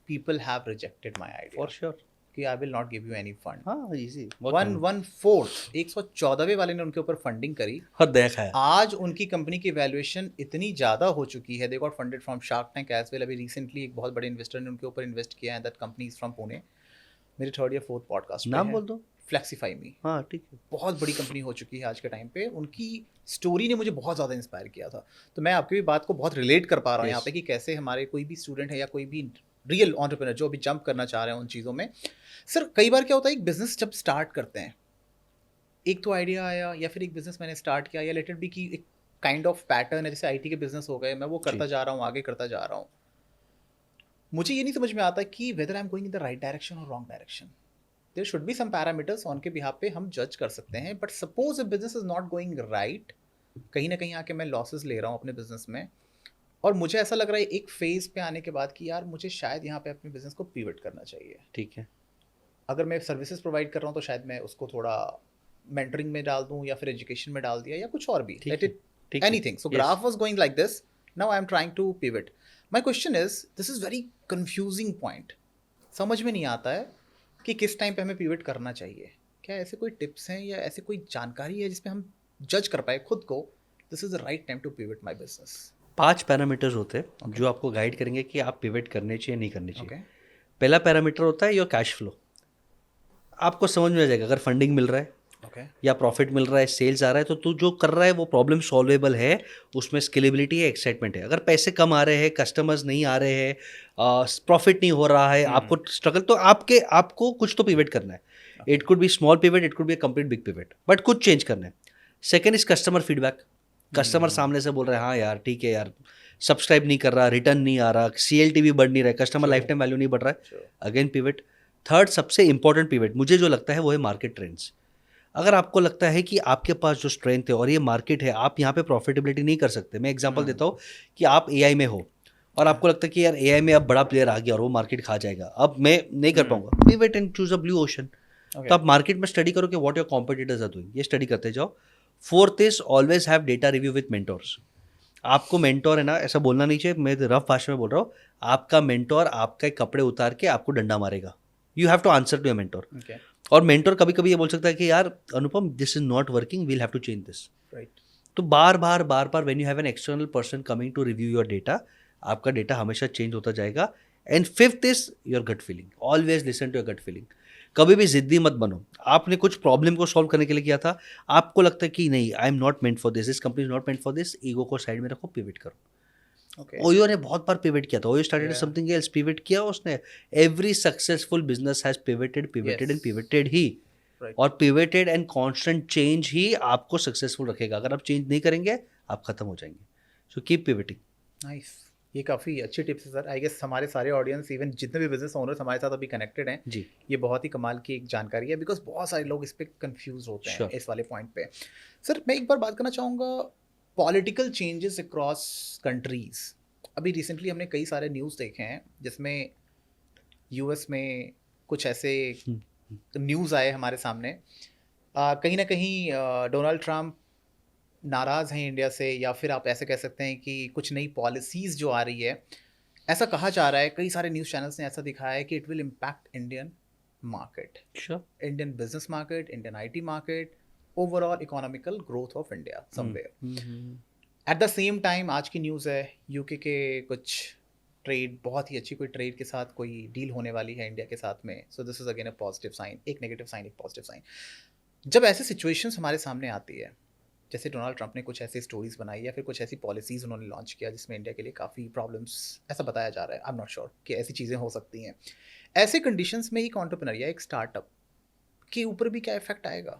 people have rejected my idea. For sure कि I will not give you any fund. हाँ, इजी। 114 114वें वाले ने उनके ऊपर फंडिंग करी और देखा है आज उनकी कंपनी की वैल्यूएशन इतनी ज़्यादा हो चुकी है, they got funded from Shark Tank as well. अभी रिसेंटली एक बहुत बड़े इन्वेस्टर ने उनके ऊपर इन्वेस्ट किया है, that company is from Pune. मेरे 3rd या 4th पॉडकास्ट नाम बोल दो। फ्लेक्सीफाई मी, हाँ ठीक है। बहुत बड़ी कंपनी हो चुकी है आज के टाइम पे। उनकी स्टोरी ने मुझे बहुत ज़्यादा इंस्पायर किया था। तो मैं आपकी भी बात को बहुत रिलेट कर पा रहा हूँ यहाँ पे कि कैसे हमारे कोई भी स्टूडेंट है या कोई भी रियल एंटरप्रेन्योर जो अभी जंप करना चाह रहे हैं उन चीज़ों में। सर कई बार क्या होता है, एक बिजनेस जब स्टार्ट करते हैं, एक तो आइडिया आया या फिर एक बिजनेस मैंने स्टार्ट किया, या लेट इट बी कि एक काइंड ऑफ पैटर्न है, जैसे आईटी के बिजनेस हो गए, मैं वो करता जा रहा हूँ, आगे करता जा रहा हूँ। मुझे ये नहीं समझ में आता कि whether I am going in the right direction और wrong direction. There should be some parameters on के बिहाफ पे हम जज कर सकते हैं, but suppose a business is not going right, कहीं ना कहीं आके मैं लॉसेस ले रहा हूँ अपने बिजनेस में, और मुझे ऐसा लग रहा है एक फेज पे आने के बाद कि यार मुझे शायद यहाँ पे अपने बिजनेस को पिवट करना चाहिए। ठीक है। अगर मैं सर्विसेज प्रोवाइड कर रहा हूँ तो शायद मैं उसको थोड़ा मेंटरिंग में डाल दूँ या फिर एजुकेशन में डाल दिया या कुछ और भी, let it anything. So graph was going like this, now I am trying to pivot. My question is, this is very confusing point, समझ में नहीं आता है कि किस टाइम पे हमें पिवट करना चाहिए। क्या ऐसे कोई टिप्स हैं या ऐसे कोई जानकारी है जिसपे हम जज कर पाए खुद को, this is the right time to pivot my business? 5 parameters होते हैं जो आपको गाइड करेंगे कि आप पिवट करने चाहिए नहीं करने चाहिए। Okay. पहला पैरामीटर होता है योर कैश फ्लो। आपको समझ में आ जाएगा, अगर फंडिंग मिल रहा है Okay. या प्रॉफिट मिल रहा है, सेल्स आ रहा है, तो तू जो कर रहा है वो प्रॉब्लम सॉल्वेबल है, उसमें स्केलेबिलिटी है, एक्साइटमेंट है। अगर पैसे कम आ रहे हैं, कस्टमर्स नहीं आ रहे हैं, प्रॉफिट नहीं हो रहा है, आपको स्ट्रगल, तो आपको कुछ तो पिवट करना है। It could be small pivot, it could be complete big pivot, but कुछ चेंज करना है। Second is customer feedback. Customer सामने से बोल रहा है हाँ यार ठीक है यार, सब्सक्राइब नहीं कर रहा, रिटर्न नहीं आ रहा, CLTV बढ़ नहीं रहा है, कस्टमर लाइफ टाइम वैल्यू नहीं बढ़ रहा है, अगेन पिवट। थर्ड सबसे इंपॉर्टेंट पिवट मुझे जो लगता है वो है मार्केट ट्रेंड्स। अगर आपको लगता है कि आपके पास जो स्ट्रेंथ है और ये मार्केट है, आप यहाँ पे प्रॉफिटेबिलिटी नहीं कर सकते। मैं एग्जांपल देता हूँ कि आप AI में हो और आपको लगता है कि यार AI में अब बड़ा प्लेयर आ गया और वो मार्केट खा जाएगा, अब मैं नहीं कर पाऊंगा, pivot and choose a blue ocean. तो आप मार्केट में स्टडी करो कि what your competitors are doing, ये स्टडी करते जाओ। Fourth is always have data review with mentors. आपको मेंटोर है ना, ऐसा बोलना नहीं चाहिए, मैं रफ भाषा में बोल रहा हूँ, आपका मेंटोर आपके कपड़े उतार के आपको डंडा मारेगा। You have to answer to your mentor. और मेंटोर कभी कभी ये बोल सकता है कि यार Anupam, this is not working, we'll have to change this. Right. तो बार बार when you have an external person coming to review your data, आपका डेटा हमेशा चेंज होता जाएगा। And fifth is your gut feeling. Always listen to your gut feeling. कभी भी जिद्दी मत बनो। आपने कुछ प्रॉब्लम को सॉल्व करने के लिए किया था, आपको लगता है कि नहीं, आई am not meant for this company is not meant for this, ego को साइड में रखो, पिवट करो। ओयो ने बहुत बार पिवट किया था। OYO started something else, pivot किया उसने। Every successful business has pivoted and pivoted ही। और पिवटेड एंड कांस्टेंट चेंज ही आपको सक्सेसफुल रखेगा। अगर आप चेंज नहीं करेंगे, आप खत्म हो जाएंगे। So keep pivoting. नाइस। ये काफ़ी अच्छी टिप्स है सर। आई गेस हमारे सारे ऑडियंस, इवन जितने भी बिजनेस ओनर्स हमारे साथ अभी कनेक्टेड हैं जी, ये बहुत ही कमाल की एक जानकारी है, बिकॉज बहुत सारे लोग इस पर कंफ्यूज होते हैं इस वाले पॉइंट पे। सर मैं एक बार बात करना चाहूँगा पॉलिटिकल चेंजेस अक्रॉस कंट्रीज। अभी रिसेंटली हमने कई सारे न्यूज़ देखे हैं जिसमें यूएस में कुछ ऐसे न्यूज़ आए हमारे सामने, कहीं ना कहीं डोनाल्ड ट्रम्प नाराज़ हैं इंडिया से, या फिर आप ऐसे कह सकते हैं कि कुछ नई पॉलिसीज़ जो आ रही है, ऐसा कहा जा रहा है, कई सारे न्यूज़ चैनल्स ने ऐसा दिखाया है कि it will impact Indian market, Indian business market, Indian IT market, overall economical growth of India somewhere. Eight the same time आज की न्यूज़ है यूके के कुछ ट्रेड, बहुत ही अच्छी कोई ट्रेड के साथ कोई डील होने वाली है इंडिया के साथ में। So this is again a positive sign, एक नेगेटिव साइन एक पॉजिटिव साइन। जब ऐसे सिचुएशंस हमारे सामने आती है, जैसे डोनाल्ड ट्रंप ने कुछ ऐसी स्टोरीज बनाई या फिर कुछ ऐसी पॉलिसीज़ उन्होंने लॉन्च किया जिसमें इंडिया के लिए काफ़ी प्रॉब्लम्स, ऐसा बताया जा रहा है, आई एम नॉट श्योर कि ऐसी चीज़ें हो सकती हैं, ऐसे कंडीशंस में एक एंटरप्रेन्योर या एक स्टार्टअप के ऊपर भी क्या इफेक्ट आएगा?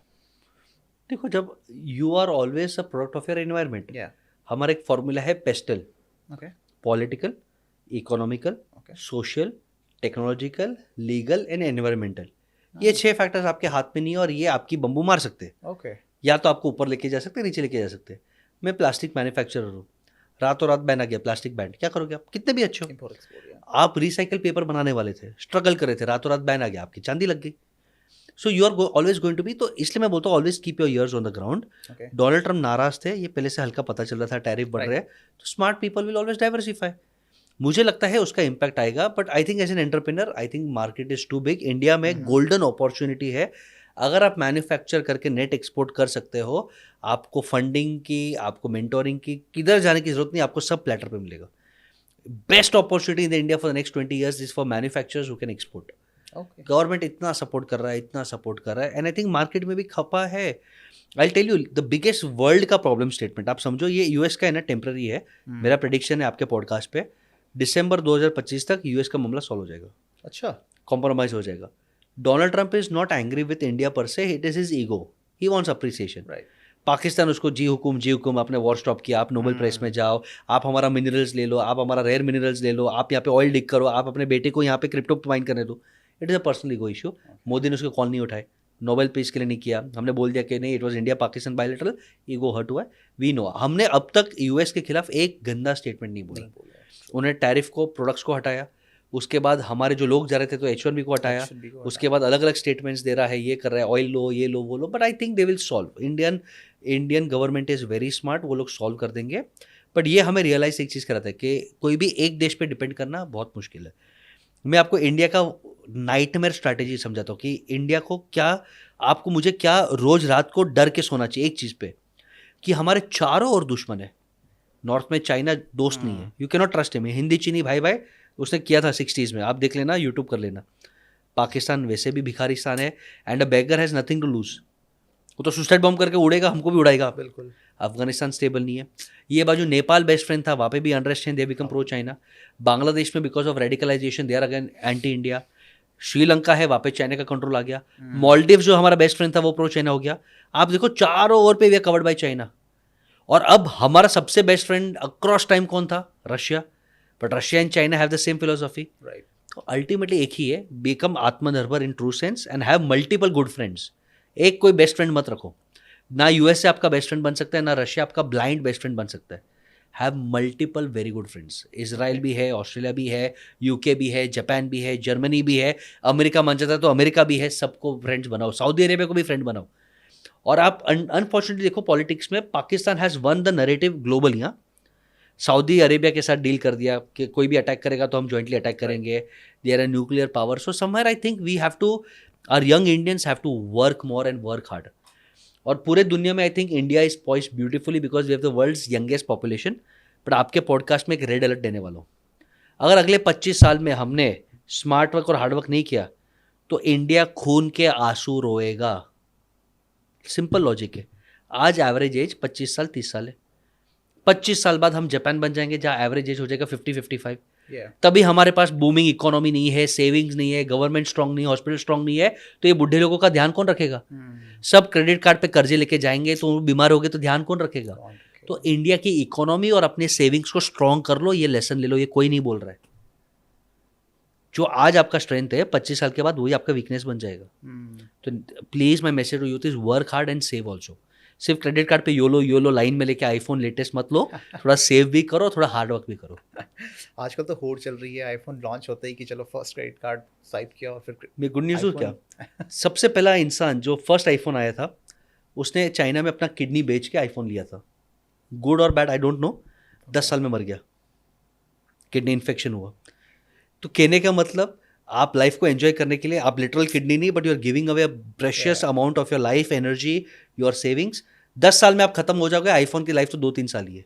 देखो, जब you are always a product of your environment, हमारा एक फॉर्मूला है PESTEL, political, economical, social, technological, legal and environmental. ये 6 फैक्टर्स आपके हाथ में नहीं है और ये आपकी बम्बू मार सकते हैं। या तो आपको ऊपर लेके जा सकते हैं, नीचे लेके जा सकते हैं। मैं प्लास्टिक मैन्युफैक्चरर हूँ, रातों रात बैन आ गया प्लास्टिक बैंड, क्या करोगे आप? कितने भी अच्छे हो। आप रिसाइकल पेपर बनाने वाले थे, स्ट्रगल करे थे, रातों रात बैन आ गया, आपकी चांदी लग गई। So you are always going to be, तो इसलिए मैं बोलता हूँ always keep your ears on the ground. Donald Trump नाराज थे, ये पहले से हल्का पता चल रहा था, टैरिफ बढ़ रहे हैं, तो smart people will always diversify. मुझे लगता है उसका इम्पैक्ट आएगा, but I think as an entrepreneur, I think market is too big. India में गोल्डन अपॉर्चुनिटी है। अगर आप मैन्युफैक्चर करके नेट एक्सपोर्ट कर सकते हो, आपको फंडिंग की, आपको मेंटोरिंग की, किधर जाने की जरूरत नहीं, आपको सब प्लेटर पे मिलेगा। Best opportunity in the India for the next 20 years is for manufacturers who can export. Government इतना सपोर्ट कर रहा है, इतना सपोर्ट कर रहा है, एंड आई थिंक मार्केट में भी खपा है। I tell you the biggest world का प्रॉब्लम स्टेटमेंट, आप समझो ये यूएस का है ना, टेम्पररी है। मेरा प्रेडिक्शन है आपके पॉडकास्ट पे, दिसंबर 2025 तक यूएस का मामला सॉल्व हो जाएगा। अच्छा, कॉम्प्रोमाइज हो जाएगा। Donald Trump is not angry with India पर से, it is his ego, he wants appreciation. Pakistan उसको जी हुकुम, आपने वॉर स्टॉप किया, आप नोबेल प्राइज में जाओ, आप हमारा मिनरल्स ले लो, आप हमारा रेयर मिनरल्स ले लो, आप यहाँ पे ऑयल डिग करो, आप अपने बेटे को यहाँ पे क्रिप्टो माइन करने दो। It is a personal ego issue. Modi ने उसके कॉल नहीं उठाए, नोबेल पीस के लिए नहीं किया, हमने बोल दिया कि नहीं, it was India Pakistan bilateral, ego hurt हुआ है, वी नो। हमने अब तक यूएस के खिलाफ एक गंदा स्टेटमेंट नहीं बोला। उन्हें टैरिफ को, प्रोडक्ट्स को हटाया, उसके बाद हमारे जो लोग जा रहे थे तो H1B को हटाया, उसके बाद अलग अलग स्टेटमेंट्स दे रहा है, ये कर रहा है, ऑयल लो, ये लो, वो लो, but I think they will solve. Indian government is very smart, वो लोग सॉल्व कर देंगे। बट ये हमें रियलाइज एक चीज़ कराता है कि कोई भी एक देश पे डिपेंड करना बहुत मुश्किल है। मैं आपको इंडिया का नाइटमेयर स्ट्रैटेजी समझाता हूँ कि इंडिया को क्या, आपको मुझे क्या रोज रात को डर के सोना चाहिए एक चीज़ पे, कि हमारे चारों ओर दुश्मन है। नॉर्थ में चाइना दोस्त नहीं है, you can not trust him. Hindi चीनी भाई भाई उसने किया था 60s में, आप देख लेना, यूट्यूब कर लेना। पाकिस्तान वैसे भी भिखारिस्तान है, and a beggar has nothing to lose. वो तो सुसाइड बॉम्ब करके उड़ेगा, हमको भी उड़ाएगा। बिल्कुल। अफगानिस्तान स्टेबल नहीं है। ये बाजू नेपाल बेस्ट फ्रेंड था, वहाँ पे भी अनरेस्ट है, they become pro China. Bangladesh में because of radicalisation they are again anti India. Sri Lanka है, वहाँ पे चाइना का कंट्रोल आ गया। मालदीव जो हमारा बेस्ट फ्रेंड था वो प्रो चाइना हो गया। आप देखो चारों ओर पे we are covered by China. और अब हमारा सबसे बेस्ट फ्रेंड अक्रॉस टाइम कौन था? Russia. But Russia and China have the same philosophy. Right. तो अल्टीमेटली एक ही है, बिकम आत्मनिर्भर in true sense and have multiple good friends. एक कोई बेस्ट फ्रेंड मत रखो। ना यूएस से आपका बेस्ट फ्रेंड बन सकता है, ना रशिया आपका ब्लाइंड बेस्ट फ्रेंड बन सकता है। Have multiple very good friends. Israel भी है, ऑस्ट्रेलिया भी है, यूके भी है, जापान भी है, जर्मनी भी है, अमेरिका मन जाता है तो अमेरिका भी है. सबको फ्रेंड्स बनाओ, सऊदी अरेबिया को भी फ्रेंड बनाओ. और आप अनफॉर्चुनेटली देखो पॉलिटिक्स में Pakistan has one the narrative globally. हाँ, सऊदी अरेबिया के साथ डील कर दिया कि कोई भी अटैक करेगा तो हम जॉइंटली अटैक करेंगे. They are a nuclear power. So somewhere I think we have to, our young Indians have to work more and work hard. और पूरे दुनिया में I think India is poised beautifully because we have the world's youngest population. But आपके पॉडकास्ट में एक रेड अलर्ट देने वाला हूँ. अगर अगले 25 साल में हमने स्मार्ट वर्क और हार्ड वर्क नहीं किया तो इंडिया खून के आंसू रोएगा. सिंपल लॉजिक है. आज एवरेज एज 25 साल 30 साल है. 25 साल बाद हम जापान बन जाएंगे जहाँ एवरेज एज हो जाएगा 50-55. तभी हमारे पास बूमिंग इकोनॉमी नहीं है, सेविंग्स नहीं है, गवर्नमेंट स्ट्रांग नहीं है, हॉस्पिटल स्ट्रांग नहीं है, तो ये बुढ़े लोगों का ध्यान कौन रखेगा? सब क्रेडिट कार्ड पे कर्जे लेके जाएंगे तो बीमार हो गए तो ध्यान कौन रखेगा? तो इंडिया की इकोनॉमी और अपने सेविंग्स को स्ट्रांग कर लो. ये लेसन ले लो. ये कोई नहीं बोल रहा है. जो आज आपका स्ट्रेंथ है 25 साल के बाद वही आपका वीकनेस बन जाएगा. तो please my message to youth is work hard and save also. सिर्फ क्रेडिट कार्ड पे योलो लाइन में लेके आईफोन लेटेस्ट मत लो. थोड़ा सेव भी करो, थोड़ा हार्ड वर्क भी करो. आजकल तो होड़ चल रही है आईफोन लॉन्च होते ही कि चलो फर्स्ट क्रेडिट कार्ड स्वाइप किया और फिर मैं गुड न्यूज़ क्या, सबसे पहला इंसान जो फर्स्ट आईफोन आया था उसने चाइना में अपना किडनी बेच के आईफोन लिया था. गुड और बैड आई डोंट नो. 10 साल में मर गया, किडनी इन्फेक्शन हुआ. तो कहने का मतलब आप लाइफ को एंजॉय करने के लिए आप लिटरल किडनी नहीं but you are giving away precious amount of your life, energy, your savings. 10 साल में आप खत्म हो जाओगे. आईफोन की लाइफ तो 2-3 साल ही है.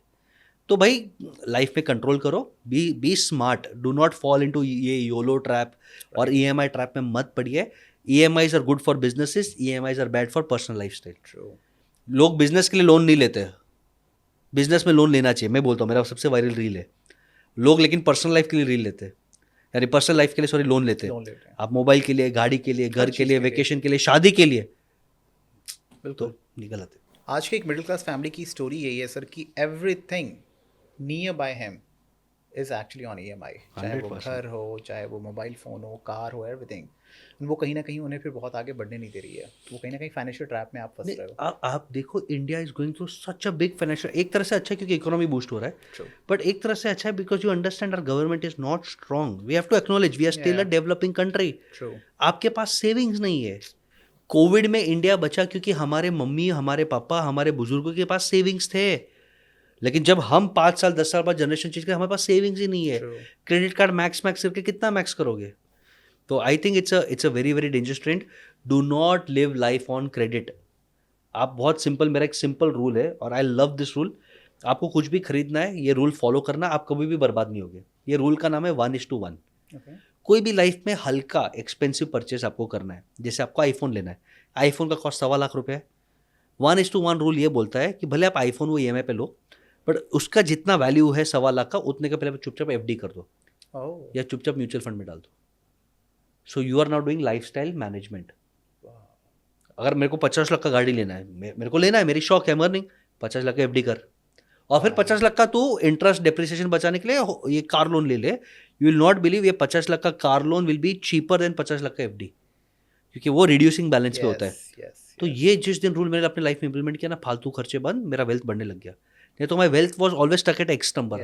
तो भाई लाइफ में कंट्रोल करो. Be smart. Do not fall into ये योलो ट्रैप और ईएमआई ट्रैप में मत पड़िए. EMIs are good for businesses, EMIs are bad for personal lifestyle. लोग बिजनेस के लिए लोन नहीं लेते. बिजनेस में लोन लेना चाहिए. मैं बोलता हूँ, मेरा सबसे वायरल रील है. लोग लेकिन पर्सनल लाइफ के लिए रील लेते हैं, यानी पर्सनल लाइफ के लिए सॉरी लोन लेते हैं. आप मोबाइल के लिए, गाड़ी के लिए, घर के लिए, वेकेशन के लिए, शादी के लिए, बिल्कुल तो गलत है. आज की एक मिडिल क्लास फैमिली की स्टोरी यही है सर कि everything near by him is actually on EMI. चाहे वो घर हो, चाहे वो मोबाइल फ़ोन हो, कार हो, एवरीथिंग. वो कहीं ना कहीं उन्हें फिर बहुत आगे बढ़ने नहीं दे रही है. वो कहीं ना कहीं फाइनेंशियल ट्रैप में आप फंस रहे हो. आप देखो India is going through such a big financial. एक तरह से अच्छा है क्योंकि इकोनॉमी बूस्ट हो रहा है, बट एक तरह से अच्छा है because you understand our government is not strong. We have to acknowledge we are still a developing country. आपके पास सेविंग्स नहीं है. कोविड में इंडिया बचा क्योंकि हमारे मम्मी, हमारे पापा, हमारे बुजुर्गों के पास सेविंग्स थे. लेकिन जब हम 5 साल 10 साल बाद जनरेशन चेंज करें, हमारे पास सेविंग्स ही नहीं है. क्रेडिट कार्ड मैक्स करके कितना मैक्स करोगे? तो I think it's a very very dangerous trend. Do not live life on credit. आप बहुत सिंपल, मेरा एक सिंपल रूल है और आई लव दिस रूल. आपको कुछ भी खरीदना है, ये रूल फॉलो करना, आप कभी भी बर्बाद नहीं होगे. ये रूल का नाम है 1:1. कोई भी लाइफ में हल्का एक्सपेंसिव परचेस आपको करना है, जैसे आपको आईफोन लेना है, आईफोन का कॉस्ट 1.25 लाख रुपये है. 1:1 रूल ये बोलता है कि भले आप आईफोन वो ईएमआई पे लो, बट उसका जितना वैल्यू है 1.25 लाख का, उतने का पहले चुपचाप एफडी कर दो या चुपचाप म्यूचुअल फंड में डाल दो. So you are not doing lifestyle management. अगर मेरे को 50 लाख का गाड़ी लेना है, मेरे को लेना है, मेरी शौक है अर्निंग, 50 लाख का एफडी कर. और फिर 50 लाख का तू इंटरेस्ट डेप्रिसिएशन बचाने के लिए ये कार लोन ले ले. यू विल नॉट बिलीव ये 50 लाख का car loan will be cheaper than 50 lakh का एफडी, क्योंकि वो रिड्यूसिंग बैलेंस पे होता है. तो ये जिस दिन रूल मैंने अपने लाइफ में इंप्लीमेंट किया ना, फालतू खर्चे बंद, मेरा वेल्थ बढ़ने लग गया. नहीं तो my wealth was always stuck at X number.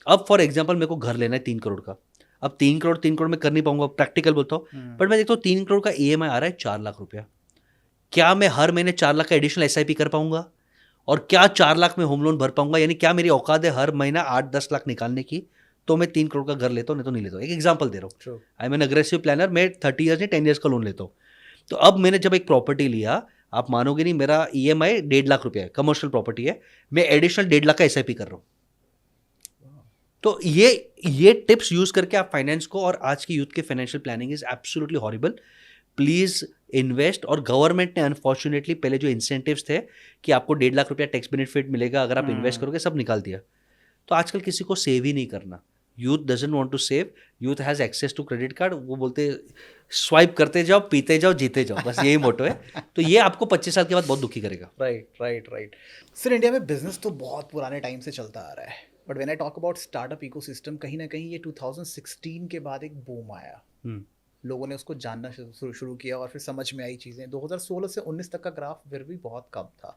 अब फॉर एग्जाम्पल मेरे को घर लेना है 3 करोड़ का. अब 3 करोड़ में कर नहीं पाऊंगा, प्रैक्टिकल बोलता हूँ. बट मैं देखता हूँ 3 करोड़ का ईएमआई आ रहा है 4 लाख रुपया. क्या मैं हर महीने 4 लाख का एडिशनल एसआईपी कर पाऊंगा? और क्या 4 लाख में होम लोन भर पाऊंगा? यानी क्या मेरी औकात है हर महीना 8-10 लाख निकालने की? तो मैं 3 करोड़ का घर लेता हूँ, नहीं तो नहीं लेता हूँ. एक एग्जाम्पल दे रहा हूँ. I am an aggressive planner. मैं 30 ईयर्स नहीं 10 ईयर्स का लोन लेता हूँ. तो अब मैंने जब एक प्रॉपर्टी लिया, आप मानोगे नहीं, मेरा ईएमआई 1.5 लाख रुपया है, कमर्शियल प्रॉपर्टी है, मैं एडिशनल 1.5 लाख का एसआईपी कर रहा हूँ. तो ये टिप्स यूज करके आप फाइनेंस को, और आज की यूथ के financial planning is absolutely horrible. Please invest. और गवर्नमेंट ने अनफॉर्चुनेटली पहले जो इंसेंटिव्स थे कि आपको 1.5 लाख रुपया टैक्स बेनिफिट मिलेगा अगर आप इन्वेस्ट करोगे, सब निकाल दिया. तो आजकल किसी को सेव ही नहीं करना. Youth doesn't want to save. Youth has access to credit card. वो बोलते स्वाइप करते जाओ, पीते जाओ, जीते जाओ, बस यही मोटो है. तो ये आपको 25 साल के बाद बहुत दुखी करेगा. राइट. सर इंडिया में बिजनेस तो बहुत पुराने टाइम से चलता आ रहा है, but when I talk about startup ecosystem, कहीं ना कहीं ये 2016 के बाद एक बूम आया. लोगों ने उसको जानना शुरू किया और फिर समझ में आई चीज़ें. 2016 से 19 तक का ग्राफ फिर भी बहुत कम था.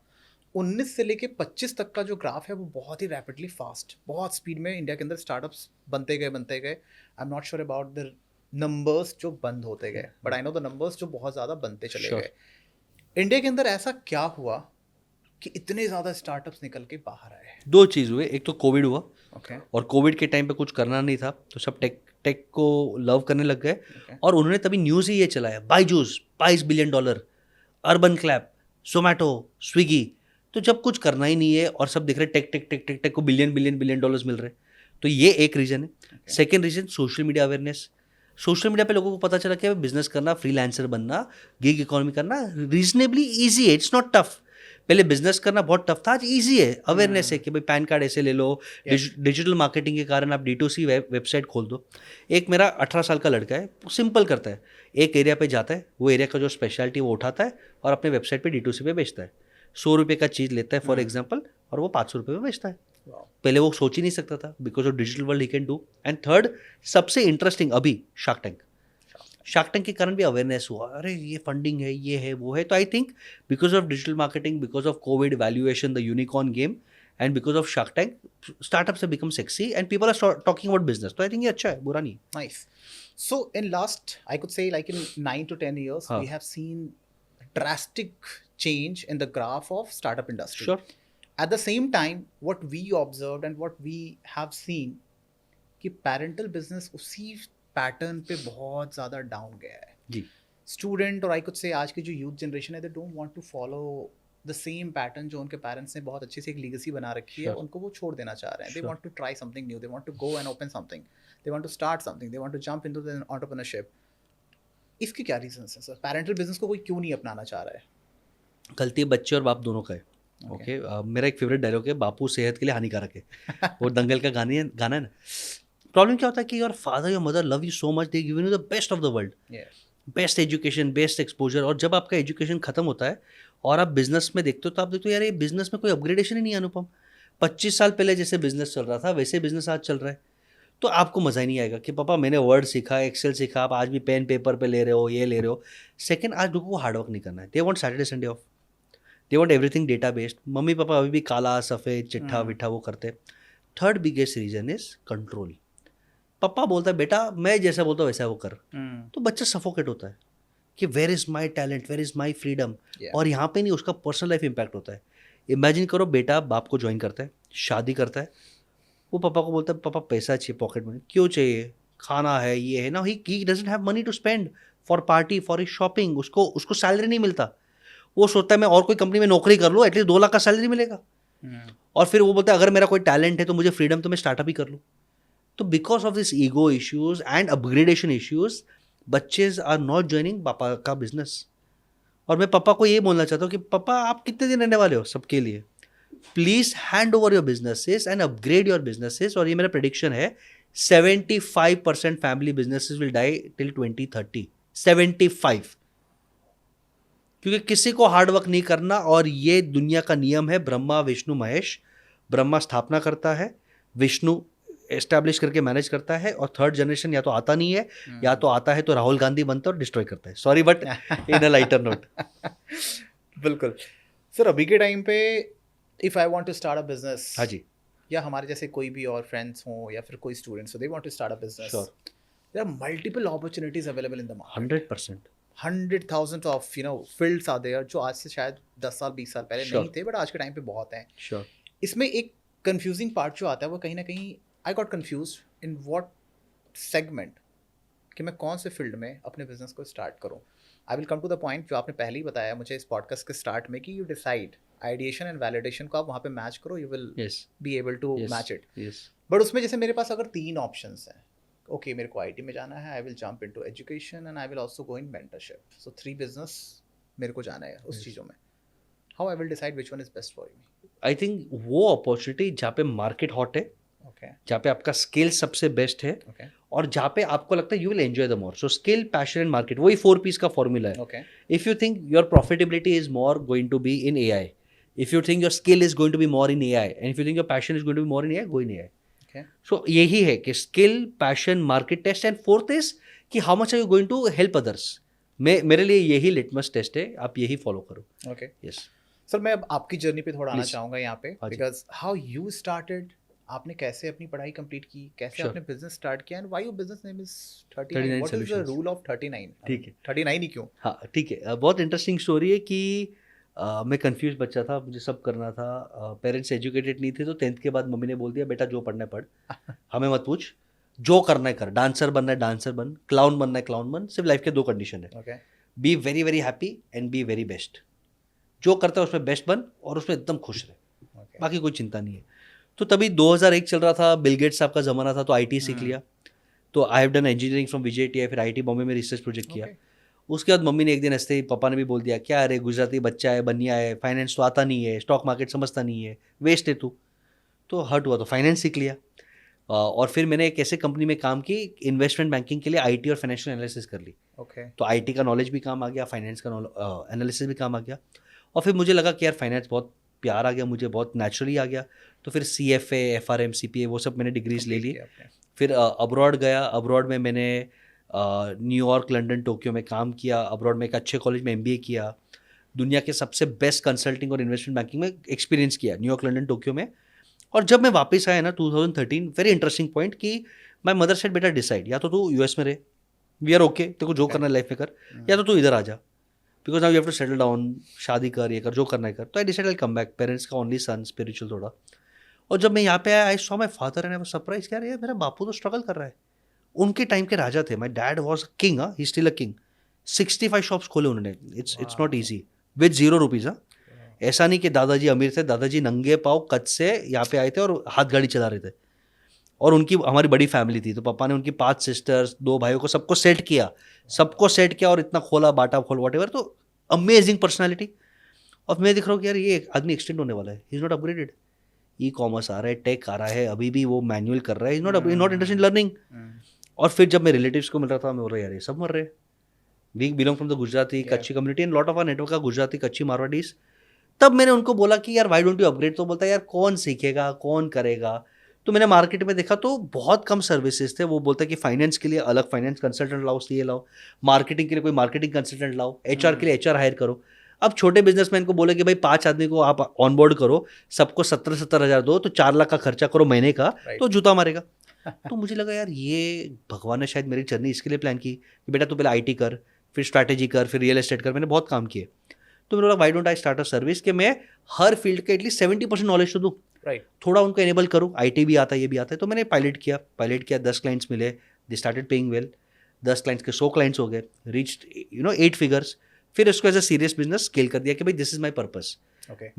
19 से लेके 25 तक का जो ग्राफ है वो बहुत ही रैपिडली फास्ट, बहुत स्पीड में इंडिया के अंदर स्टार्टअप्स बनते गए। आई am not sure about the numbers जो बंद होते गए, but I know the numbers जो बहुत ज़्यादा बनते चले Sure. गए। इंडिया के अंदर ऐसा क्या हुआ कि इतने ज़्यादा स्टार्टअप्स निकल के बाहर आए? दो चीज़ हुए, एक तो कोविड हुआ, ओके और कोविड के टाइम पे कुछ करना नहीं था तो सब टेक को लव करने लग गए, और उन्होंने तभी न्यूज़ ही ये चलाया, Byju's $22 billion, urban clap, Zomato, Swiggy. तो जब कुछ करना ही नहीं है और सब दिख रहे tech tech tech tech tech को बिलियन डॉलर्स मिल रहे, तो ये एक रीज़न है। Second reason social media awareness. Social media पे लोगों को पता चला कि बिजनेस करना, फ्रीलांसर बनना, गिग इकोनॉमी करना रीजनेबली ईजी है, इट्स नॉट टफ। पहले बिजनेस करना बहुत टफ था, आज ईजी है। अवेयरनेस है कि भाई पैन कार्ड ऐसे ले लो, डिजिटल मार्केटिंग के कारण आप D2C वेबसाइट खोल दो। एक मेरा 18 साल का लड़का है, सिंपल करता है, एक एरिया पे जाता है, वो एरिया का जो स्पेशलिटी वो उठाता है और अपने वेबसाइट पे D2C पे बेचता है। 100 रुपये का चीज़ लेता है फॉर एग्जाम्पल, और वो 500 रुपये में बेचता है। पहले वो सोच ही नहीं सकता था, because of digital world he can do. And third, सबसे इंटरेस्टिंग अभी शार्क टैंक के कारण भी अवेयरनेस हुआ, अरे ये फंडिंग है, ये है, वो है। तो I think because of digital marketing, because of Covid valuation, the unicorn game, and because of Shark Tank, startups have become sexy and people are talking about business. तो आई थिंक ये अच्छा है, बुरा नहीं है। Nice. So in last, I could say like in 9 to 10 years, Huh. we have seen drastic change in the graph of startup industry. Sure. At the same time, what we observed and what we have seen कि parental business उसी पैटर्न पे बहुत ज़्यादा डाउन गया है जी। स्टूडेंट और आई कुड से आज की जो यूथ जनरेशन है, they don't want to follow the same pattern जो उनके पेरेंट्स ने बहुत अच्छी सी एक लीगेसी बना रखी है, उनको वो छोड़ देना चाह रहे हैं। They want to try something new, they want to go and open something, they want to start something, they want to jump into the entrepreneurship. इसके क्या रीजंस हैं सर? पेरेंटल बिजनेस को कोई क्यों नहीं अपनाना चाह रहा है? गलती बच्चे और बाप दोनों का है। ओके मेरा एक फेवरेट डायलॉग है, बापू सेहत के लिए हानिकारक है। वो दंगल का गाना है ना। प्रॉब्लम क्या होता है कि your father your mother love you so much, they give you the best of the world, best education, best exposure. और जब आपका एजुकेशन खत्म होता है और आप बिजनेस में देखते हो, तो आप देखते हो यार ये बिजनेस में कोई अपग्रेडेशन ही नहीं है अनुपम। 25 साल पहले जैसे बिजनेस चल रहा था वैसे बिजनेस आज चल रहा है। तो आपको मज़ा ही नहीं आएगा कि पापा मैंने वर्ड सीखा, एक्सेल सीखा, आप आज भी पेन पेपर पे ले रहे हो, ये ले रहे हो। सेकंड, आज लोगों को हार्डवर्क नहीं करना है। They want Saturday Sunday off, they want everything data based. Mummy papa अभी भी काला सफ़ेद चिट्ठा विट्ठा वो करते। Third biggest reason is control. पापा बोलता है बेटा मैं जैसा बोलता हूँ वैसा वो कर, तो बच्चा सफोकेट होता है कि where is my talent, where is my freedom. और यहाँ पे नहीं, उसका पर्सनल लाइफ इम्पैक्ट होता है। इमेजिन करो बेटा बाप को ज्वाइन करता है, शादी करता है, वो पापा को बोलता है पापा पैसा चाहिए पॉकेट में, क्यों चाहिए, खाना है, ये है ना। He doesn't have money to spend for party, for his shopping. उसको सैलरी नहीं मिलता। वो सोचता है मैं और कोई कंपनी में नौकरी कर लूँ, एटलीस्ट 2 लाख का सैलरी मिलेगा। और फिर वो बोलता है अगर मेरा कोई टैलेंट है तो मुझे फ्रीडम, तो मैं स्टार्टअप ही कर लूँ। तो because of this ego issues and upgradation issues, बच्चे आर नॉट ज्वाइनिंग पापा का बिजनेस। और मैं पापा को ये बोलना चाहता हूँ कि पापा आप कितने दिन रहने वाले हो सबके लिए, please hand over your businesses and upgrade your businesses. और ये मेरा प्रेडिक्शन है 75% family businesses will die till 2030। 75, क्योंकि किसी को हार्डवर्क नहीं करना। और ये दुनिया का नियम है, ब्रह्मा विष्णु महेश। ब्रह्मा स्थापना करता है, विष्णु एस्टैब्लिश करके मैनेज करता है, और थर्ड जनरेशन या तो आता नहीं है या तो आता है तो राहुल गांधी बनता है और डिस्ट्रॉय करता है। Sorry but in a lighter note. बिल्कुल सर। अभी के टाइम पे if I want to start a business, हाँ जी, या हमारे जैसे कोई भी और फ्रेंड्स हों या फिर कोई स्टूडेंट्स हो, they want to start a business, there are multiple opportunities available in the market. 100%। 100,000 of fields are there जो आज से शायद 10 साल 20 साल पहले नहीं थे, बट आज के टाइम पे बहुत हैं। इसमें एक कंफ्यूजिंग पार्ट जो आता है वो कहीं ना कहीं I got confused in what segment, कि मैं कौन से फील्ड में अपने बिजनेस को स्टार्ट करूं। I will come to the point जो आपने पहले ही बताया मुझे इस पॉडकास्ट के स्टार्ट में, कि you decide ideation and validation को आप वहाँ पे मैच करो, you will be able to match it. But उसमें जैसे मेरे पास अगर 3 ऑप्शंस हैं, ओके मेरे को IT में जाना है, I will jump into education and I will also go in mentorship. So 3 business मेरे को जाना है उस चीज़ों में। How I will decide which one is best for me? I think वो अपॉर्चुनिटी जहाँ पे मार्केट हॉट है, जहाँ पे आपका स्किल सबसे बेस्ट है, और जहाँ पे आपको लगता है you will enjoy the more. So skill, passion and market, वही 4 पीस का फॉर्मूला है। If you think your profitability is more going to be in AI, if you think your skill is going to be more in AI, and if you think your passion is going to be more in AI, go in AI। So यही है कि skill, passion, market test, and fourth is कि how much are you going to help others. मेरे लिए यही लिटमस टेस्ट है, आप यही फॉलो करो। Okay, yes. सर मैं अब आपकी जर्नी पे थोड़ा आना Please. चाहूँगा यहाँ पे, हाँ जी। बिकॉज हाउ यू स्टार्टेड, आपने कैसे अपनी पढ़ाई कंप्लीट की, कैसे Sure. आपने बिजनेस स्टार्ट किया, and why your business name is 39, 39 what is the solutions. Rule of 39? ठीक है। 39 ही क्यों? हाँ ठीक है, बहुत इंटरेस्टिंग स्टोरी है कि मैं कंफ्यूज बच्चा था, मुझे सब करना था। पेरेंट्स एजुकेटेड नहीं थे, तो 10th के बाद मम्मी ने बोल दिया बेटा जो पढ़ना है पढ़, हमें मत पूछ, जो करना है कर, डांसर बनना है डांसर बन, क्लाउन बनना है क्लाउन बन, सिर्फ लाइफ के 2 कंडीशन है, okay be very very happy and be very best. जो करता है उसमें बेस्ट बन और उसमें एकदम खुश रहे, ओके बाकी कोई चिंता नहीं है। तो तभी 2001 चल रहा था, बिल गेट्स साहब का ज़माना था, तो आईटी सीख लिया। तो I have done engineering from विजेटीआई, फिर आईटी बॉम्बे में रिसर्च प्रोजेक्ट किया। उसके बाद मम्मी ने एक दिन ऐसे ही, पापा ने भी बोल दिया क्या अरे गुजराती बच्चा है, बनिया है, फाइनेंस तो आता नहीं है, स्टॉक मार्केट समझता नहीं है, वेस्ट है तू। तो हर्ट हुआ, तो फाइनेंस सीख लिया। और फिर मैंने एक ऐसे कंपनी में काम की, इन्वेस्टमेंट बैंकिंग के लिए आईटी और फाइनेंशियल एनालिसिस कर ली। ओके तो आईटी का नॉलेज भी काम आ गया, फाइनेंस का एनालिसिस भी काम आ गया। और फिर मुझे लगा कि यार फाइनेंस बहुत प्यार आ गया मुझे, बहुत नेचुरली आ गया। तो फिर CFA, FRM, CPA वो सब मैंने डिग्रीज ले ली। फिर अब्रॉड गया, अब्रॉड में मैंने न्यूयॉर्क, लंदन, टोक्यो में काम किया। अब्रॉड में एक अच्छे कॉलेज में MBA किया। दुनिया के सबसे बेस्ट कंसल्टिंग और इन्वेस्टमेंट बैंकिंग में एक्सपीरियंस किया, न्यूयॉर्क, लंदन, टोक्यो में। और जब मैं वापस आया ना 2013, वेरी इंटरेस्टिंग पॉइंट कि माय मदर सेड बेटा डिसाइड, या तो तू US में रहे, वी आर ओके, तेरे को जो करना है लाइफ में कर, या तो तू इधर आ जा, because now you have to settle down, शादी कर, ये कर, जो करना है कर। तो I decide I come back, parents का ओनली सन, स्पिरिचुअल थोड़ा। और जब मैं यहाँ पे आया, I saw my father and I was surprise, यार ये मेरा बापू तो स्ट्रगल कर रहा है। उनके टाइम के राजा थे, my dad was king, he still a king. 65 shops खोले उन्होंने, it's not easy, with 0 rupees. ऐसा नहीं कि दादाजी अमीर थे, दादाजी नंगे पाँव कच्छ से यहाँ पे आए थे और हाथ गाड़ी चला रहे थे। और उनकी, हमारी बड़ी फैमिली थी, तो पापा ने उनकी 5 सिस्टर्स, 2 भाइयों को सबको सेट किया और इतना खोला बाटा खोल वॉट एवर। तो अमेजिंग पर्सनैलिटी। और मैं देख रहा हूँ कि यार ये आदमी एक्सटेंड होने वाला है, he is not upgraded. E commerce आ रहा है, टेक आ रहा है, अभी भी वो मैनुअल कर रहा है, is not interested in learning. और फिर जब मैं रिलेटिव्स को मिल रहा था, मैं बोल रहा यार ये सब मर रहे हैं। We belong from the Gujarati Kutchi community and lot of our network का गुजराती कच्ची मारवाड़ीज। तब मैंने उनको बोला कि यार वाई डोंट यू अपग्रेड। तो बोलता है यार कौन सीखेगा, कौन करेगा। तो मैंने मार्केट में देखा तो बहुत कम सर्विसेज थे। वो बोलता है कि फाइनेंस के लिए अलग फाइनेंस कंसल्टेंट लाओ, CA लाओ, मार्केटिंग के लिए कोई मार्केटिंग कंसल्टेंट लाओ, HR के लिए HR हायर करो। अब छोटे बिजनेसमैन को बोले कि भाई 5 आदमी को आप ऑनबोर्ड करो, सबको 17-17 हज़ार दो, तो 4 लाख का खर्चा करो महीने का, तो जूता मारेगा। तो मुझे लगा यार ये भगवान ने शायद मेरी जर्नी इसके लिए प्लान की कि बेटा तू पहले IT कर, फिर स्ट्रैटेजी कर, फिर रियल एस्टेट कर। मैंने बहुत काम किए। तो मैंने बोला why don't I start a service कि मैं हर फील्ड के एटलीस्ट 70% नॉलेज तो दूँ, थोड़ा उनको एनेबल करूँ। IT भी आता है, ये भी आता है। तो मैंने पायलट किया, 10 क्लाइंट्स मिले, they started paying well. 10 clients के 100 क्लाइंट्स हो गए, रीच्ड 8 फिगर्स। फिर इसको as a serious business scale कर दिया कि भाई दिस इज माई पर्पस,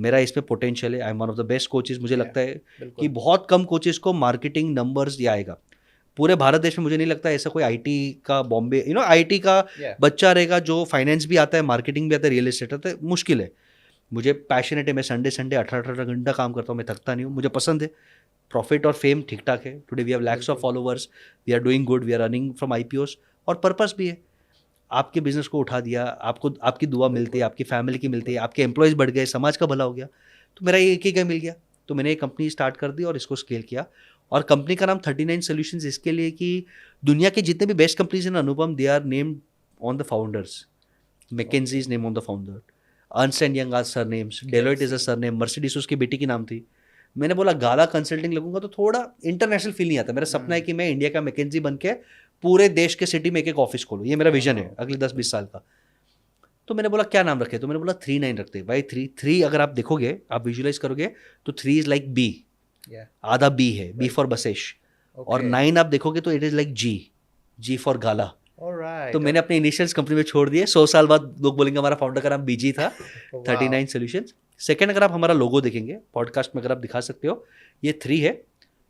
मेरा इसमें पोटेंशियल है, I M one of the best coaches. मुझे लगता है कि बहुत कम कोचेज को मार्केटिंग नंबर्स ये आएगा पूरे भारत देश में। मुझे नहीं लगता ऐसा कोई IT का बॉम्बे IT का बच्चा रहेगा जो फाइनेंस भी आता है, मार्केटिंग भी आता है, रियल एस्टेट आता है। मुश्किल है। मुझे पैशनेट है, मैं संडे 18-18 घंटा काम करता हूँ, मैं थकता नहीं हूँ, मुझे पसंद है। प्रॉफिट और फेम ठीक ठाक है। Today we have lakhs of followers, we are doing good, we are earning from IPOs। और पर्पस भी है, आपके बिजनेस को उठा दिया, आपको आपकी दुआ मिलती है, आपकी फैमिली की मिलती है, आपके एम्प्लॉयज़ बढ़ गए, समाज का भला हो गया। तो मेरा ये एक ही मिल गया। तो मैंने एक कंपनी स्टार्ट कर दी और इसको स्केल किया। और कंपनी का नाम 39 सॉल्यूशंस इसके लिए कि दुनिया के जितने भी बेस्ट कंपनीज हैं ना Anupam, they are named on the founders. McKinsey is name on the founder, Ernst and Young are surnames, Deloitte is a surname, Mercedes उसकी बेटी की नाम थी। मैंने बोला गाला कंसल्टिंग लगूंगा तो थोड़ा इंटरनेशनल फील नहीं आता। मेरा सपना है कि मैं इंडिया का मैकेंजी बन के पूरे देश के सिटी में एक ऑफिस खोलूँ, ये मेरा विजन है अगले 10-20 साल का। तो मैंने बोला क्या नाम रखे, तो मैंने बोला 39 रखते भाई। 3 अगर आप देखोगे, आप विजुलाइज करोगे तो 3 इज लाइक B, आधा B है, B फॉर बसेश। और 9 आप देखोगे तो it is like G for Gala. तो मैंने अपने इनिशियल्स कंपनी में छोड़ दिए। 100 साल बाद लोग बोलेंगे हमारा फाउंडर का नाम BG था। 39 सॉल्यूशंस। सेकंड, अगर आप हमारा लोगो देखेंगे पॉडकास्ट में, अगर आप दिखा सकते हो, ये 3 है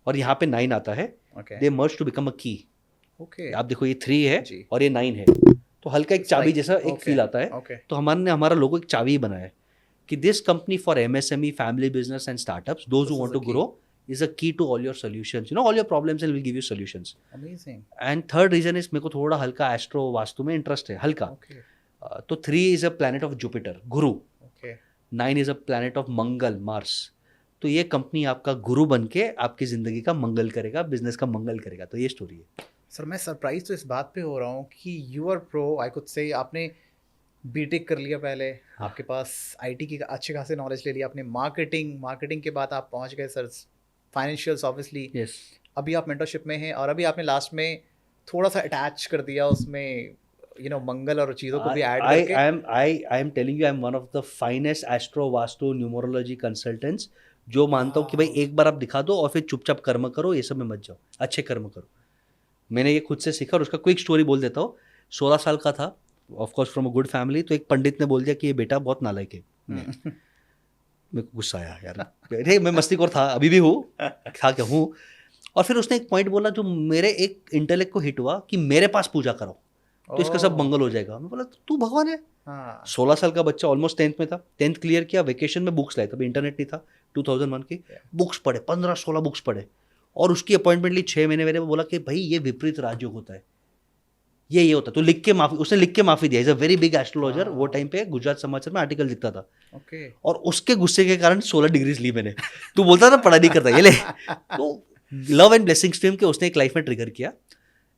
और यहाँ पे 9 आता है। दे मर्ज टू बिकम अ की। आप देखो ये 3 है और ये 9 है, तो हल्का एक चाबी जैसा एक फील आता है। तो हमने हमारा लोगो एक चाबी बनाया है कि this company for MSME, family business and startups, those who want to grow, is a key to all your solutions, all your problems, and will give you solutions. Amazing. And third reason is मेरे को थोड़ा हल्का एस्ट्रो वास्तु में इंटरेस्ट है, हल्का। तो 3 is a planet of Jupiter, Guru. 9 is a planet of Mangal, Mars. तो ये कंपनी आपका गुरु बन के आपकी जिंदगी का मंगल करेगा, बिजनेस का मंगल करेगा। तो ये स्टोरी है। सर मैं सरप्राइज तो इस बात पे हो रहा हूँ कि you are pro, I could say, आपने बीटेक कर लिया पहले, आपके पास आईटी की अच्छे खासे नॉलेज ले लिया आपने, मार्केटिंग के बाद आप पहुंच गए सर फाइनेंशियल्स ऑब्वियसली। यस, अभी आप मेंटरशिप में हैं और अभी आपने लास्ट में थोड़ा सा अटैच कर दिया उसमें मंगल और चीज़ों को भी ऐड करके। I am telling you, I am one of the finest astro vastu numerology consultants जो मानता हूँ कि भाई एक बार आप दिखा दो और फिर चुपचाप कर्म करो, ये सब में मत जाओ, अच्छे कर्म करो। मैंने ये खुद से सीखा और उसका क्विक स्टोरी बोल देता हूँ। 16 साल का था, of course from a good family, तो एक पंडित ने बोल दिया कि ये बेटा बहुत नालायक है। मेरे को गुस्सा आया यार, अरे मैं मस्तीखोर था, अभी भी हूँ, था क्या हूँ। और फिर उसने एक पॉइंट बोला जो मेरे एक इंटेलेक्ट को हिट हुआ कि मेरे पास पूजा करो तो इसका सब मंगल हो जाएगा। मैं बोला तू भगवान है। 16 साल का बच्चा, ऑलमोस्ट 10th में था, 10th क्लियर किया, वेकेशन में बुक्स लाए, तभी इंटरनेट नहीं था, 2001 की बुक्स पढ़े, 15-16 बुक्स पढ़े और उसकी अपॉइंटमेंट ली 6 महीने मेरे। बोला कि भाई ये विपरीत राजयोग होता है, ये होता है, तो लिख के माफी, उसने लिख के माफी दिया। Is a very big astrologer, वो टाइम पे गुजरात समाचार में आर्टिकल दिखता था। और उसके गुस्से के कारण 16 डिग्रीज ली मैंने। तू बोलता था पढ़ा नहीं करता, ये ले। तो लव एंड ब्लेसिंग स्ट्रीम के उसने एक लाइफ में ट्रिगर किया।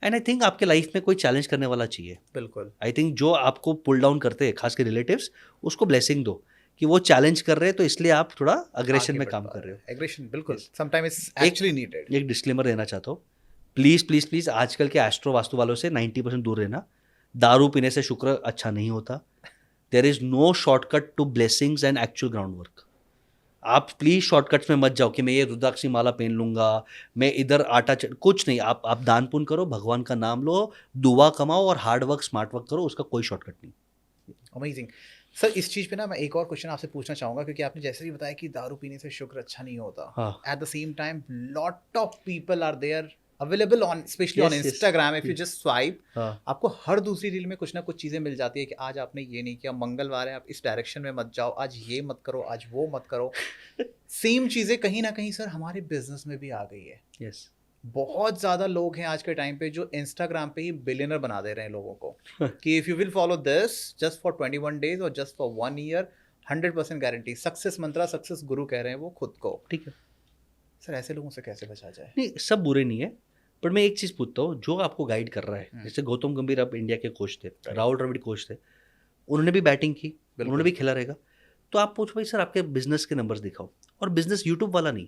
एंड आई थिंक आपके लाइफ में कोई चैलेंज करने वाला चाहिए। बिल्कुल, आई थिंक जो आपको पुल डाउन करते हैं, खास के रिलेटिव्स, उसको ब्लेसिंग दो कि वो चैलेंज कर रहे हैं, तो इसलिए आप थोड़ा अग्रेशन में काम कर रहे हो। एग्रेशन बिल्कुल, समटाइम इट्स एक्चुअली नीडेड। एक डिस्क्लेमर देना चाहता हूँ, प्लीज प्लीज प्लीज आजकल के एस्ट्रो वास्तु वालों से 90% दूर रहना। दारू पीने से शुक्र अच्छा नहीं होता। There is no shortcut to blessings and actual ground work. आप प्लीज शॉर्टकट्स में मत जाओ कि मैं ये रुद्राक्षी माला पहन लूंगा, मैं इधर कुछ नहीं। आप दान पुण्य करो, भगवान का नाम लो, दुआ कमाओ और हार्ड वर्क स्मार्ट वर्क करो, उसका कोई शॉर्टकट नहीं। Amazing sir. इस चीज़ पे ना मैं एक और क्वेश्चन आपसे पूछना चाहूँगा, क्योंकि आपने जैसे ही बताया कि दारू पीने से शुक्र अच्छा नहीं होता, at the same time lot of people are there available on, specially on Instagram, if you just swipe, आपको हर दूसरी रील में कुछ ना कुछ चीज़ें मिल जाती है कि आज आपने ये नहीं किया, मंगलवार है, आप इस डायरेक्शन में मत जाओ, आज ये मत करो, आज वो मत करो। सेम चीज़ें कहीं ना कहीं सर हमारे बिजनेस में भी आ गई है। यस, बहुत ज़्यादा लोग हैं आज के टाइम पे जो इंस्टाग्राम पे ही बिलियनर बना दे रहे हैं लोगों को कि if you will follow this just for 21 days और just for 1 year, 100% guarantee. Success मंत्रा, सक्सेस गुरु कह रहे हैं वो खुद को। ठीक है सर, ऐसे लोगों से कैसे बचा जाए? नहीं, सब बुरे नहीं है, पर मैं एक चीज़ पूछता हूँ, जो आपको गाइड कर रहा है, जैसे गौतम गंभीर अब इंडिया के कोच थे, राहुल द्रविड़ कोच थे, उन्होंने भी बैटिंग की, उन्होंने भी खेला रहेगा। तो आप पूछो भाई सर आपके बिजनेस के नंबर्स दिखाओ, और बिजनेस यूट्यूब वाला नहीं,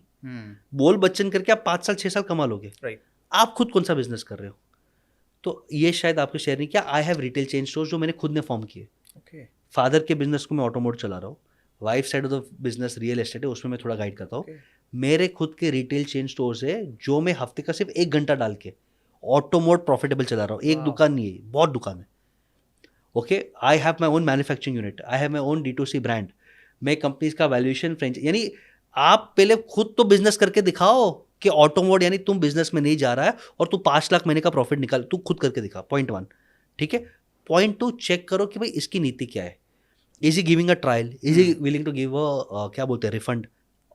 बोल बच्चन करके आप 5 साल 6 साल कमा लोगे। राइट। आप खुद कौन सा बिजनेस कर रहे हो? तो ये शायद आपको शेयर नहीं किया। I have retail chain stores जो मैंने खुद ने फॉर्म किए। ओके। फादर के बिजनेस को मैं ऑटोमोट चला रहा हूँ, wife side of the business real estate है, उसमें मैं थोड़ा गाइड करता हूँ। मेरे खुद के रिटेल चेन स्टोर्स है जो मैं हफ्ते का सिर्फ 1 घंटा डाल के ऑटोमोट प्रॉफिटेबल चला रहा हूँ। एक दुकान नहीं है, बहुत दुकान है। Okay, I have my own manufacturing unit, I have my own D2C brand. मैं कंपनीज का वैल्यूएशन फ्रेंच, यानी आप पहले खुद तो बिजनेस करके दिखाओ कि ऑटोमोड, यानी तुम बिजनेस में नहीं जा रहा है और तू 5 लाख महीने का प्रॉफिट निकाल, तू खुद करके दिखा। पॉइंट 1, ठीक है। पॉइंट 2, चेक करो कि भाई इसकी नीति क्या है। Is he giving a trial, is he willing to give a क्या बोलते हैं, रिफंड।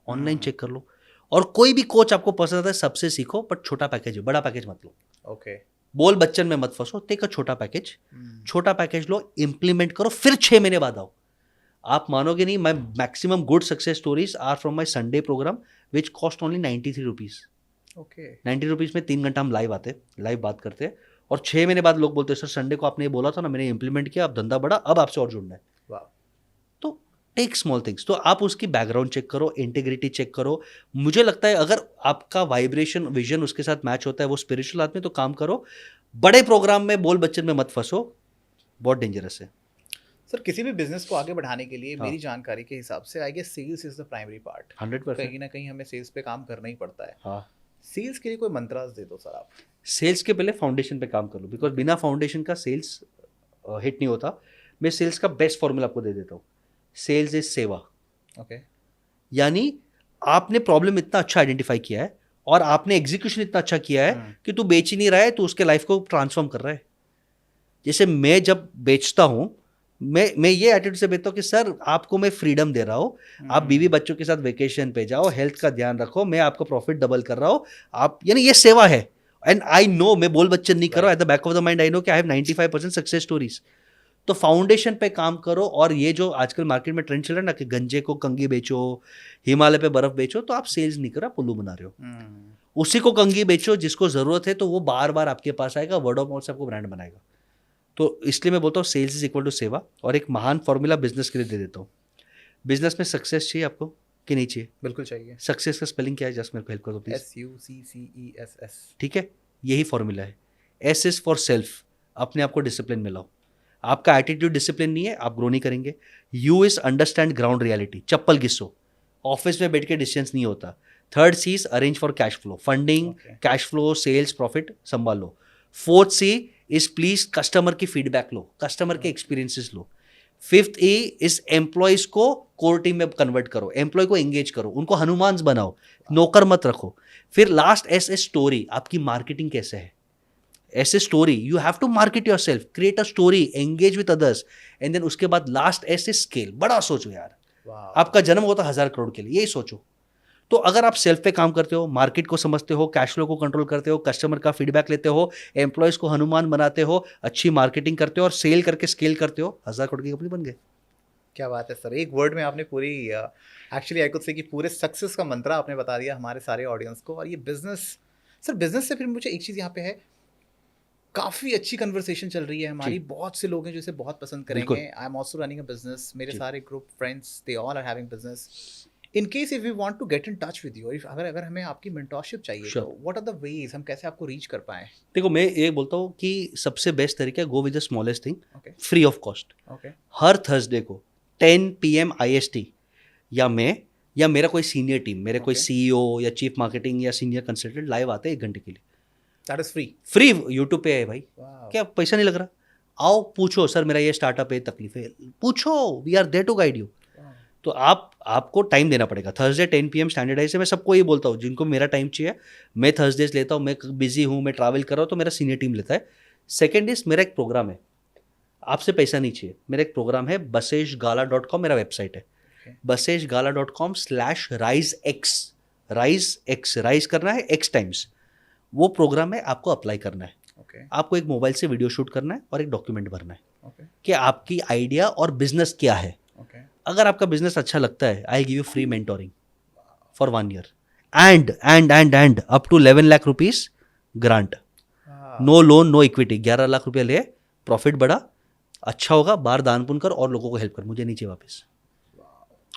ऑनलाइन चेक कर लो। और कोई भी कोच आपको पसंद आता है, सबसे सीखो, बट छोटा पैकेज है, बड़ा पैकेज मत लो। ओके। बोल बच्चन में मत फंसो, टेक अ छोटा पैकेज। छोटा पैकेज लो, इंप्लीमेंट करो, फिर 6 महीने बाद आओ। आप मानोगे नहीं, my maximum good success stories are from my Sunday program which cost only 93 rupees. Okay. 90 rupees में 3 घंटा हम लाइव आते, लाइव बात करते हैं, और 6 महीने बाद लोग बोलते हैं सर संडे को आपने ये बोला था ना, मैंने इंप्लीमेंट किया, अब धंधा बढ़ा, अब आपसे और जुड़ना है। तो टेक स्मॉल थिंग्स। तो आप उसकी बैकग्राउंड चेक करो, इंटीग्रिटी चेक करो। मुझे लगता है अगर आपका वाइब्रेशन विजन उसके साथ मैच होता है, वो स्पिरिचुअल आदमी, तो काम करो। बड़े प्रोग्राम में बोल बच्चन में मत फंसो, बहुत डेंजरस है। सर, किसी भी बिजनेस को आगे बढ़ाने के लिए मेरी जानकारी के हिसाब से I guess sales is the primary part. 100%। कहीं ना कहीं हमें सेल्स पे काम करना ही पड़ता है। हाँ, सेल्स के लिए कोई मंत्रास दे दो सर आप। सेल्स के पहले फाउंडेशन पे काम कर लो, बिकॉज बिना फाउंडेशन का सेल्स हिट नहीं होता। मैं सेल्स का बेस्ट फॉर्मूला आपको दे देता हूँ। सेल्स इज सेवा। ओके। यानी आपने प्रॉब्लम इतना अच्छा आइडेंटिफाई किया है और आपने एग्जीक्यूशन इतना अच्छा किया है कि तू बेच ही नहीं रहा है, तू उसके लाइफ को ट्रांसफॉर्म कर रहा है। जैसे मैं जब बेचता हूँ, मैं ये एटीट्यूड से बेचता हूँ कि सर आपको मैं फ्रीडम दे रहा हूँ, आप बीवी बच्चों के साथ वेकेशन पे जाओ, हेल्थ का ध्यान रखो, मैं आपका प्रॉफिट डबल कर रहा हूँ। आप, यानी ये सेवा है। एंड आई नो, मैं बोल बच्चन नहीं कर रहा हूँ, at the back of the mind I know कि आई हैव 95% सक्सेस स्टोरीज। तो फाउंडेशन पे काम करो। और ये जो आजकल मार्केट में ट्रेंड चल रहा है ना कि गंजे को कंगी बेचो, हिमालय पे बर्फ बेचो, तो आप सेल्स नहीं कर रहा, पुल्लू बना रहे हो। उसी को कंगी बेचो जिसको जरूरत है, तो वो बार बार आपके पास आएगा, वर्ड ऑफ माउथ से आपको ब्रांड बनाएगा। तो इसलिए मैं बोलता हूँ सेल्स इज इक्वल टू सेवा, और एक महान फॉर्मूला बिजनेस के लिए दे देता हूँ। बिजनेस में सक्सेस चाहिए आपको कि नहीं चाहिए? बिल्कुल चाहिए। सक्सेस का स्पेलिंग क्या है? जस्ट मेरे को हेल्प कर दो प्लीज। SUCCESS। ठीक है, यही फॉर्मूला है। एस इज फॉर सेल्फ, अपने आप को डिसिप्लिन में लाओ। आपका एटीट्यूड डिसिप्लिन नहीं है, आप ग्रो नहीं करेंगे। You is understand ground reality, चप्पल घिसो, ऑफिस में बैठ के डिसीजंस नहीं होता। Third C is arrange for cash flow, funding, cash flow, sales, profit संभाल लो। Fourth C is please customer की फीडबैक लो, कस्टमर के एक्सपीरियंसेस लो। फिफ्थ ए इज एम्प्लॉयज को कोर टीम में कन्वर्ट करो, एम्प्लॉय को एंगेज करो, उनको हनुमान बनाओ, नौकर मत रखो। फिर लास्ट एस एस स्टोरी, आपकी मार्केटिंग कैसे है? As a story, you have to market yourself, create a story, engage with others, and then उसके बाद लास्ट एस ए स्केल। बड़ा सोचो यार, आपका जन्म होता 1000 करोड़ के लिए, यही सोचो। तो अगर आप सेल्फ पे काम करते हो, मार्केट को समझते हो, कैश फ्लो को कंट्रोल करते हो, कस्टमर का फीडबैक लेते हो, एम्प्लॉयज को हनुमान बनाते हो, अच्छी मार्केटिंग करते हो और सेल करके स्केल करते हो, 1000 करोड़ की कंपनी बन गए। क्या बात है सर, एक वर्ड में आपने पूरी एक्चुअली आई कुड से कि पूरे सक्सेस का मंत्र आपने बता दिया हमारे सारे ऑडियंस को। और ये बिजनेस, सर बिजनेस से फिर मुझे एक चीज़ यहाँ पे है, काफ़ी अच्छी कन्वर्सेशन चल रही है हमारी, बहुत से लोग हैं जो इसे बहुत पसंद करेंगे। I am also running a business, मेरे सारे group friends they all are having business. In case if we want to get in touch with you, अगर हमें आपकी मेंटरशिप चाहिए तो व्हाट आर द वेज, हम कैसे आपको रीच कर पाएं? देखो, मैं ये बोलता हूँ कि सबसे बेस्ट तरीका है go with the smallest thing, free of cost. Her Thursday को 10 PM IST या मैं या मेरा कोई सीनियर टीम, मेरे कोई CEO या चीफ मार्केटिंग या सीनियर कंसल्टेंट लाइव आते हैं 1 घंटे के लिए। That is free. Free, YouTube पे है भाई। क्या पैसा नहीं लग रहा? आओ, पूछो सर मेरा ये स्टार्टअप है, तकलीफ है, पूछो, we are there to guide you. तो आपको टाइम देना पड़ेगा। थर्सडे 10 PM स्टैंडर्डाइज से मैं सबको ये बोलता हूँ, जिनको मेरा टाइम चाहिए, मैं थर्सडेज लेता हूँ, मैं बिजी हूँ, मैं ट्रैवल कर रहा हूँ, तो मेरा सीनियर टीम लेता है। सेकेंड इज मेरा एक प्रोग्राम है, आपसे पैसा नहीं चाहिए, मेरा एक प्रोग्राम है baseshgala.com, मेरा वेबसाइट है baseshgala.com/risex, राइज करना है X टाइम्स। वो प्रोग्राम है, आपको अप्लाई करना है। आपको एक मोबाइल से वीडियो शूट करना है और एक डॉक्यूमेंट भरना है कि आपकी आइडिया और बिजनेस क्या है। अगर आपका बिजनेस अच्छा लगता है, I give you free mentoring for 1 year and up to 11 lakh rupees grant, no loan, no equity. 11 lakh रुपया ले, प्रॉफिट बढ़ा, अच्छा होगा, बाहर दान पुण्य कर और लोगों को हेल्प कर, मुझे नीचे वापस।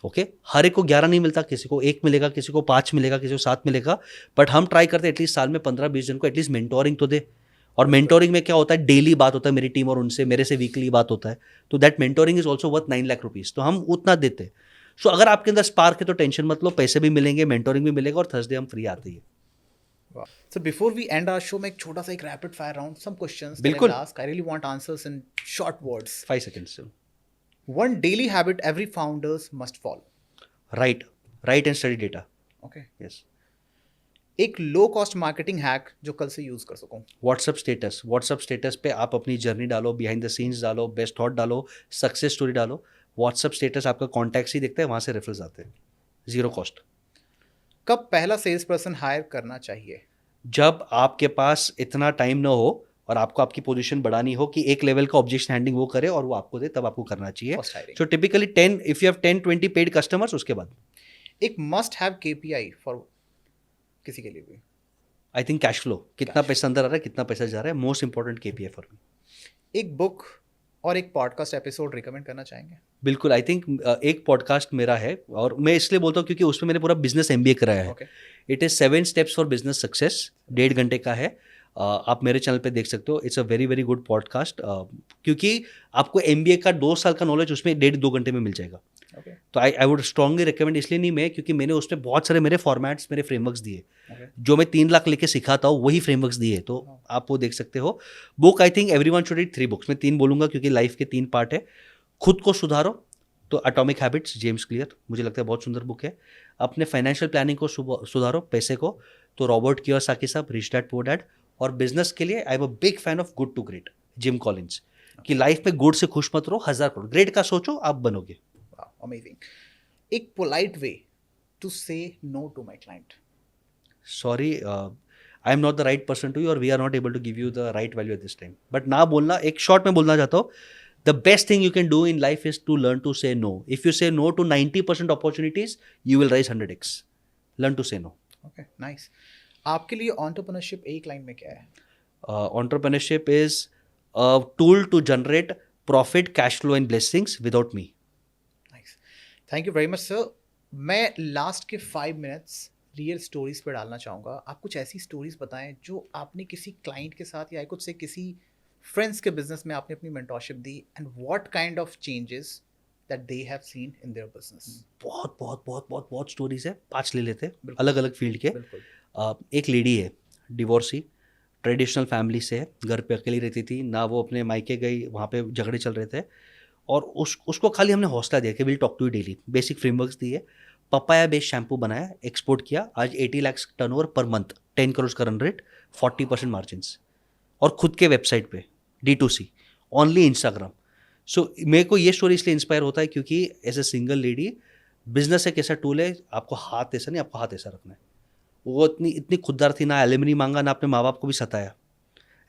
ओके, हर एक को 11 नहीं मिलता, किसी को 1 मिलेगा, किसी को 5 मिलेगा, किसी को 7 मिलेगा, बट हम ट्राई करते हैं एटलीस्ट साल में 15-20 जन को एटलीस्ट मेंटोरिंग तो दे। और मेंटोरिंग में क्या होता है, डेली बात होता है मेरी टीम और उनसे, मेरे से वीकली बात होता है, तो that mentoring is also worth 9 lakh rupees, तो हम उतना देते हैं। सो अगर आपके अंदर स्पार्क है तो टेंशन मत लो, पैसे भी मिलेंगे, मेंटोरिंग भी मिलेगा, और थर्सडे हम फ्री आते हैं। So before we end our show, मैं एक छोटा सा एक rapid fire round, some questions बिल्कुल, ask. I really want answers in short words. 5 seconds. One daily habit every founders must follow. Write and study data. Okay. Yes. एक लो कॉस्ट मार्केटिंग हैक जो कल से यूज कर सकूं। व्हाट्सएप स्टेटस पे आप अपनी जर्नी डालो, बिहाइंड द सीन्स डालो, बेस्ट थॉट डालो, सक्सेस स्टोरी डालो। व्हाट्सएप स्टेटस आपका कॉन्टैक्ट्स ही देखते हैं, वहां से रेफरल्स आते हैं, 0 कॉस्ट। कब पहला सेल्स पर्सन हायर करना चाहिए? जब आपके पास इतना टाइम ना हो और आपको आपकी पोजीशन बढ़ानी हो कि एक लेवल का ऑब्जेक्शन हैंडलिंग वो करे और वो आपको दे, तब आपको करना चाहिए। So typically 10, if you have 10-20 paid customers, उसके बाद। एक मस्ट हैव KPI फॉर किसी के लिए भी, आई थिंक कैश फ्लो, कितना पैसा अंदर आ रहा है, कितना पैसा जा रहा है, most important KPI for me. एक बुक और एक पॉडकास्ट एपिसोड रिकमेंड करना चाहेंगे? बिल्कुल, आई थिंक एक पॉडकास्ट मेरा है, और मैं इसलिए बोलता हूँ क्योंकि उसमें मैंने पूरा बिजनेस MBA कराया है। It is 7 steps for business success, 1.5 घंटे का है। आप मेरे चैनल पे देख सकते हो। It's a very very good podcast, क्योंकि आपको MBA का 2 साल का नॉलेज उसमें 1.5-2 घंटे में मिल जाएगा। तो आई वुड स्ट्रांगली रिकमेंड, इसलिए नहीं मैं, क्योंकि मैंने उसमें बहुत सारे मेरे फॉर्मेट्स, मेरे फ्रेमवर्क्स दिए, जो मैं 3 लाख लेके सिखाता हूँ, वही फ्रेमवर्क्स दिए, तो आप वो देख सकते हो। Book, I think everyone should read 3 books। मैं 3 बोलूंगा क्योंकि लाइफ के 3 पार्ट है। खुद को सुधारो, तो एटॉमिक हैबिट्स, जेम्स क्लियर, मुझे लगता है बहुत सुंदर बुक है। अपने फाइनेंशियल प्लानिंग को सुधारो, पैसे को, तो रॉबर्ट कियोसाकी साहब, रिच डैड पुअर डैड। और बिजनेस के लिए I am a big fan of good to great, Jim Collins, कि लाइफ में गुड से खुश मत रहो, 1000 करोड़, ग्रेट का सोचो, आप बनोगे। अमेजिंग। एक polite way to say no to my client? Sorry, I am not the right person to you, और we are not able to give you the right value at this time. But ना बोलना, एक शॉर्ट में बोलना चाहता हूँ, the best thing you can do in life is to learn to say no. If you say no to 90% opportunities, you will rise 100x. Learn to say no. Okay, nice. आपके लिए entrepreneurship एक लाइन में क्या है? Entrepreneurship is tool to generate profit, cash flow and blessings without me. Nice, thank you very much sir. मैं लास्ट के 5 मिनट्स रियल स्टोरीज पे डालना चाहूँगा. आप कुछ ऐसी स्टोरीज बताएं जो आपने किसी क्लाइंट के साथ या आई कुड से किसी फ्रेंड्स के बिजनेस में आपने अपनी mentorship the and what kind of changes that they have seen in their business. बहुत स्टोरीज है. 5 ले लेते हैं, बिल्कुल. अलग अलग फील्ड के. बिल्कुल. एक लेडी है, डिवोर्सी, ट्रेडिशनल फैमिली से है, घर पे अकेली रहती थी ना, वो अपने मायके गई, वहाँ पे झगड़े चल रहे थे और उसको खाली हमने हौसला दिया कि will talk to you daily, basic frameworks दिए, पपाया बेस्ड शैम्पू बनाया, एक्सपोर्ट किया, आज 80 लाख टर्नओवर पर मंथ, 10 करोड़ का रन रेट, 40% मार्जिन, और खुद के वेबसाइट पे D2C, ओनली इंस्टाग्राम. सो मेरे को ये स्टोरी इसलिए इंस्पायर होता है क्योंकि as a single lady, business एक ऐसा टूल है, आपको हाथ ऐसा नहीं, आपको हाथ ऐसा रखना है. वो इतनी खुददार थी ना, एलिमनी मांगा ना, अपने माँ बाप को भी सताया.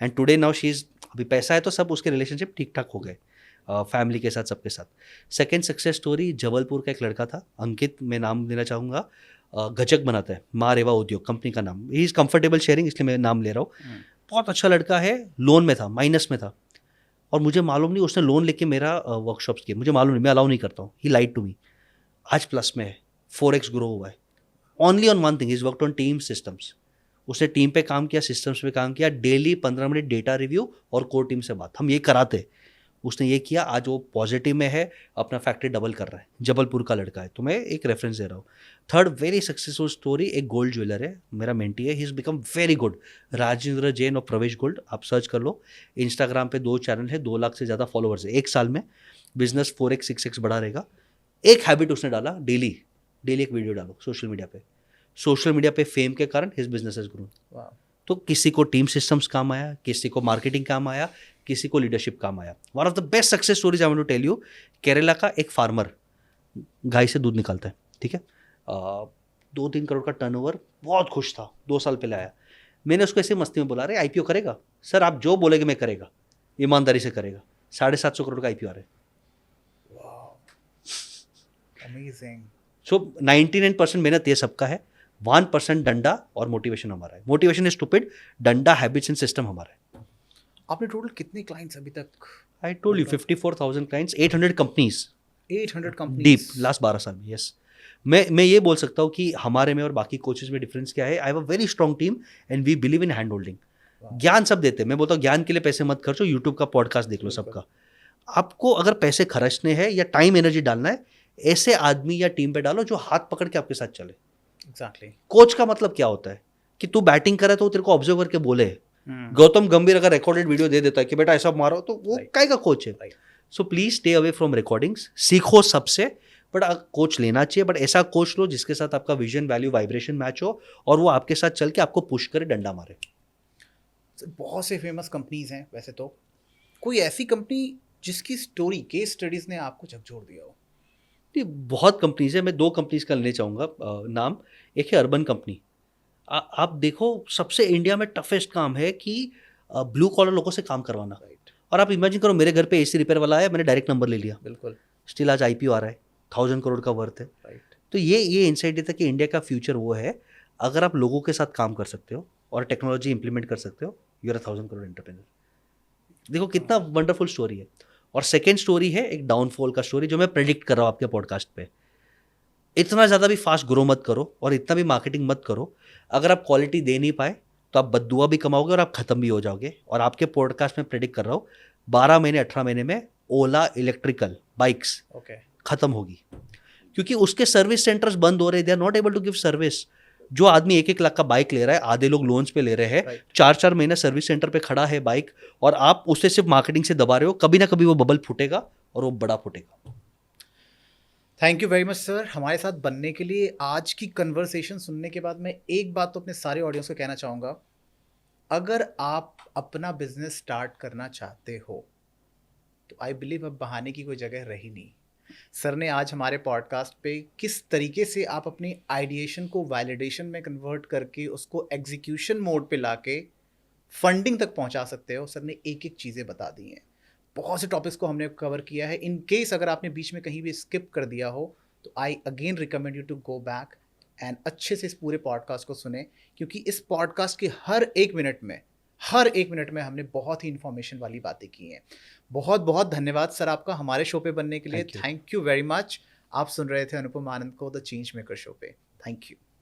And today now she is, अभी पैसा है तो सब उसके रिलेशनशिप ठीक ठाक हो गए, फैमिली के साथ, सबके साथ. सेकेंड सक्सेस स्टोरी, जबलपुर का एक लड़का था, अंकित, मैं नाम देना चाहूँगा, गजक बनाता है, माँ रेवा उद्योग कंपनी का नाम. ही इज़ कंफर्टेबल शेयरिंग, इसलिए मैं नाम ले रहा हूँ. बहुत अच्छा लड़का है, लोन में था, माइनस में था, और मुझे मालूम नहीं उसने लोन लेके मेरा वर्कशॉप्स किए, मुझे मालूम नहीं, मैं अलाउ नहीं करता हूँ. ही लाइड टू मी. आज प्लस में है, 4x ग्रो हुआ है. Only on one thing, is worked on team systems. उसने टीम पे काम किया, सिस्टम्स पे काम किया, डेली 15 मिनट डेटा रिव्यू और कोर टीम से बात, हम ये कराते. उसने ये किया, आज वो पॉजिटिव में है, अपना फैक्ट्री डबल कर रहा है, जबलपुर का लड़का है, तो मैं एक रेफरेंस दे रहा हूँ. थर्ड वेरी सक्सेसफुल स्टोरी, एक गोल्ड ज्वेलर है, मेरा मेंटी है, he is become very good, Rajendra Jain और प्रवेश गोल्ड, आप सर्च कर लो. इंस्टाग्राम पे 2 चैनल है, 2 लाख से ज़्यादा फॉलोअर्स है. 1 साल में बिजनेस 4x 6x बढ़ा रहेगा. एक हैबिट उसने डाला, डेली एक वीडियो डालो सोशल मीडिया पे. सोशल मीडिया पे फेम के कारण हिज बिजनेस हैज ग्रोन. तो किसी को टीम सिस्टम्स काम आया, किसी को मार्केटिंग काम आया, किसी को लीडरशिप काम आया. One of the best success stories I want to tell you, Kerala का एक फार्मर गाय से दूध निकालता है, ठीक है, 2-3 करोड़ का टर्नओवर, बहुत खुश था, 2 साल पहले आया. मैंने उसको ऐसे मस्ती में बोला, अरे IPO करेगा? सर आप जो बोलेगे मैं करेगा, ईमानदारी से करेगा. 750 करोड़ का IPO आ रहा है. अमेजिंग. सो 99% मेहनत ये सबका है, 1% डंडा और मोटिवेशन हमारा है. मोटिवेशन इज स्टूपिड, डंडा हैबिट्स एंड सिस्टम हमारा है. आपने टोटल कितने क्लाइंट्स अभी तक? I told you 54,000 clients, 800 companies, 800 companies deep last 12 साल में. यस, मैं ये बोल सकता हूँ कि हमारे में और बाकी कोचेज में डिफरेंस क्या है. I have a very strong team and we believe in hand holding. ज्ञान सब देते हैं, मैं बोलता हूँ ज्ञान के लिए पैसे मत खर्चो, यूट्यूब का पॉडकास्ट देख लो सबका. आपको अगर पैसे खर्चने हैं या टाइम एनर्जी डालना है, ऐसे आदमी या टीम पे डालो जो हाथ पकड़ के आपके साथ चले. एग्जैक्टली. कोच का मतलब क्या होता है कि तू बैटिंग करे तो तेरे को ऑब्जर्व करके बोले. गौतम गंभीर अगर रिकॉर्डेड वीडियो दे देता है कि बेटा ऐसा मारो, तो वो काय का कोच है. So please stay away from recordings, सीखो सबसे, बट कोच लेना चाहिए, बट ऐसा कोच लो जिसके साथ आपका विजन, वैल्यू, वाइब्रेशन मैच हो और वो आपके साथ चल के आपको पुश करे, डंडा मारे. बहुत से फेमस कंपनीज हैं वैसे तो, कोई ऐसी कंपनी जिसकी स्टोरी, केस स्टडीज ने आपको झकझोर दिया हो? बहुत कंपनीज है, मैं 2 कंपनीज का लेने चाहूँगा नाम. एक है अर्बन कंपनी. आप देखो, सबसे इंडिया में टफेस्ट काम है कि ब्लू कॉलर लोगों से काम करवाना. और आप इमेजिन करो, मेरे घर पे AC रिपेयर वाला आया, मैंने डायरेक्ट नंबर ले लिया. बिल्कुल. स्टिल आज IPO आ रहा है, 1000 करोड़ का वर्थ है. तो ये इंसाइट देता है कि इंडिया का फ्यूचर वो है, अगर आप लोगों के साथ काम कर सकते हो और टेक्नोलॉजी इंप्लीमेंट कर सकते हो, यू आर 1000 करोड़ एंटरप्रेन्योर. देखो कितना वंडरफुल स्टोरी है. और सेकेंड स्टोरी है एक डाउनफॉल का स्टोरी, जो मैं प्रेडिक्ट कर रहा हूँ आपके पॉडकास्ट पे. इतना ज़्यादा भी फास्ट ग्रो मत करो और इतना भी मार्केटिंग मत करो. अगर आप क्वालिटी दे नहीं पाए तो आप बद्दुआ भी कमाओगे और आप ख़त्म भी हो जाओगे. और आपके पॉडकास्ट में प्रेडिक्ट कर रहा हूँ, 12 महीने 18 महीने में ओला इलेक्ट्रिकल बाइक्स ख़त्म होगी, क्योंकि उसके सर्विस सेंटर्स बंद हो रहे, they are not able to give service. जो आदमी 1-1 लाख का बाइक ले रहा है, आधे लोग लोन्स पे ले रहे हैं, 4-4 महीने सर्विस सेंटर पे खड़ा है बाइक, और आप उसे सिर्फ मार्केटिंग से दबा रहे हो. कभी ना कभी वो बबल फूटेगा और वो बड़ा फूटेगा. Thank you very much sir, हमारे साथ बनने के लिए. आज की कन्वर्सेशन सुनने के बाद मैं एक बात तो अपने सारे ऑडियंस को कहना चाहूँगा, अगर आप अपना बिजनेस स्टार्ट करना चाहते हो तो आई बिलीव अब बहाने की कोई जगह रही नहीं. सर ने आज हमारे पॉडकास्ट पे किस तरीके से आप अपनी आइडिएशन को वैलिडेशन में कन्वर्ट करके उसको एग्जीक्यूशन मोड पे लाके फंडिंग तक पहुंचा सकते हो, सर ने एक एक चीज़ें बता दी हैं. बहुत से टॉपिक्स को हमने कवर किया है. इन केस अगर आपने बीच में कहीं भी स्किप कर दिया हो तो I again recommend you to go back and अच्छे से इस पूरे पॉडकास्ट को सुने, क्योंकि इस पॉडकास्ट के हर 1 मिनट में हर एक मिनट में हमने बहुत ही इन्फॉर्मेशन वाली बातें की हैं। बहुत बहुत धन्यवाद सर आपका हमारे शो पे बनने के लिए। Thank you. Thank you very much. आप सुन रहे थे अनुपम आनंद को द चेंज मेकर शो पे। Thank you.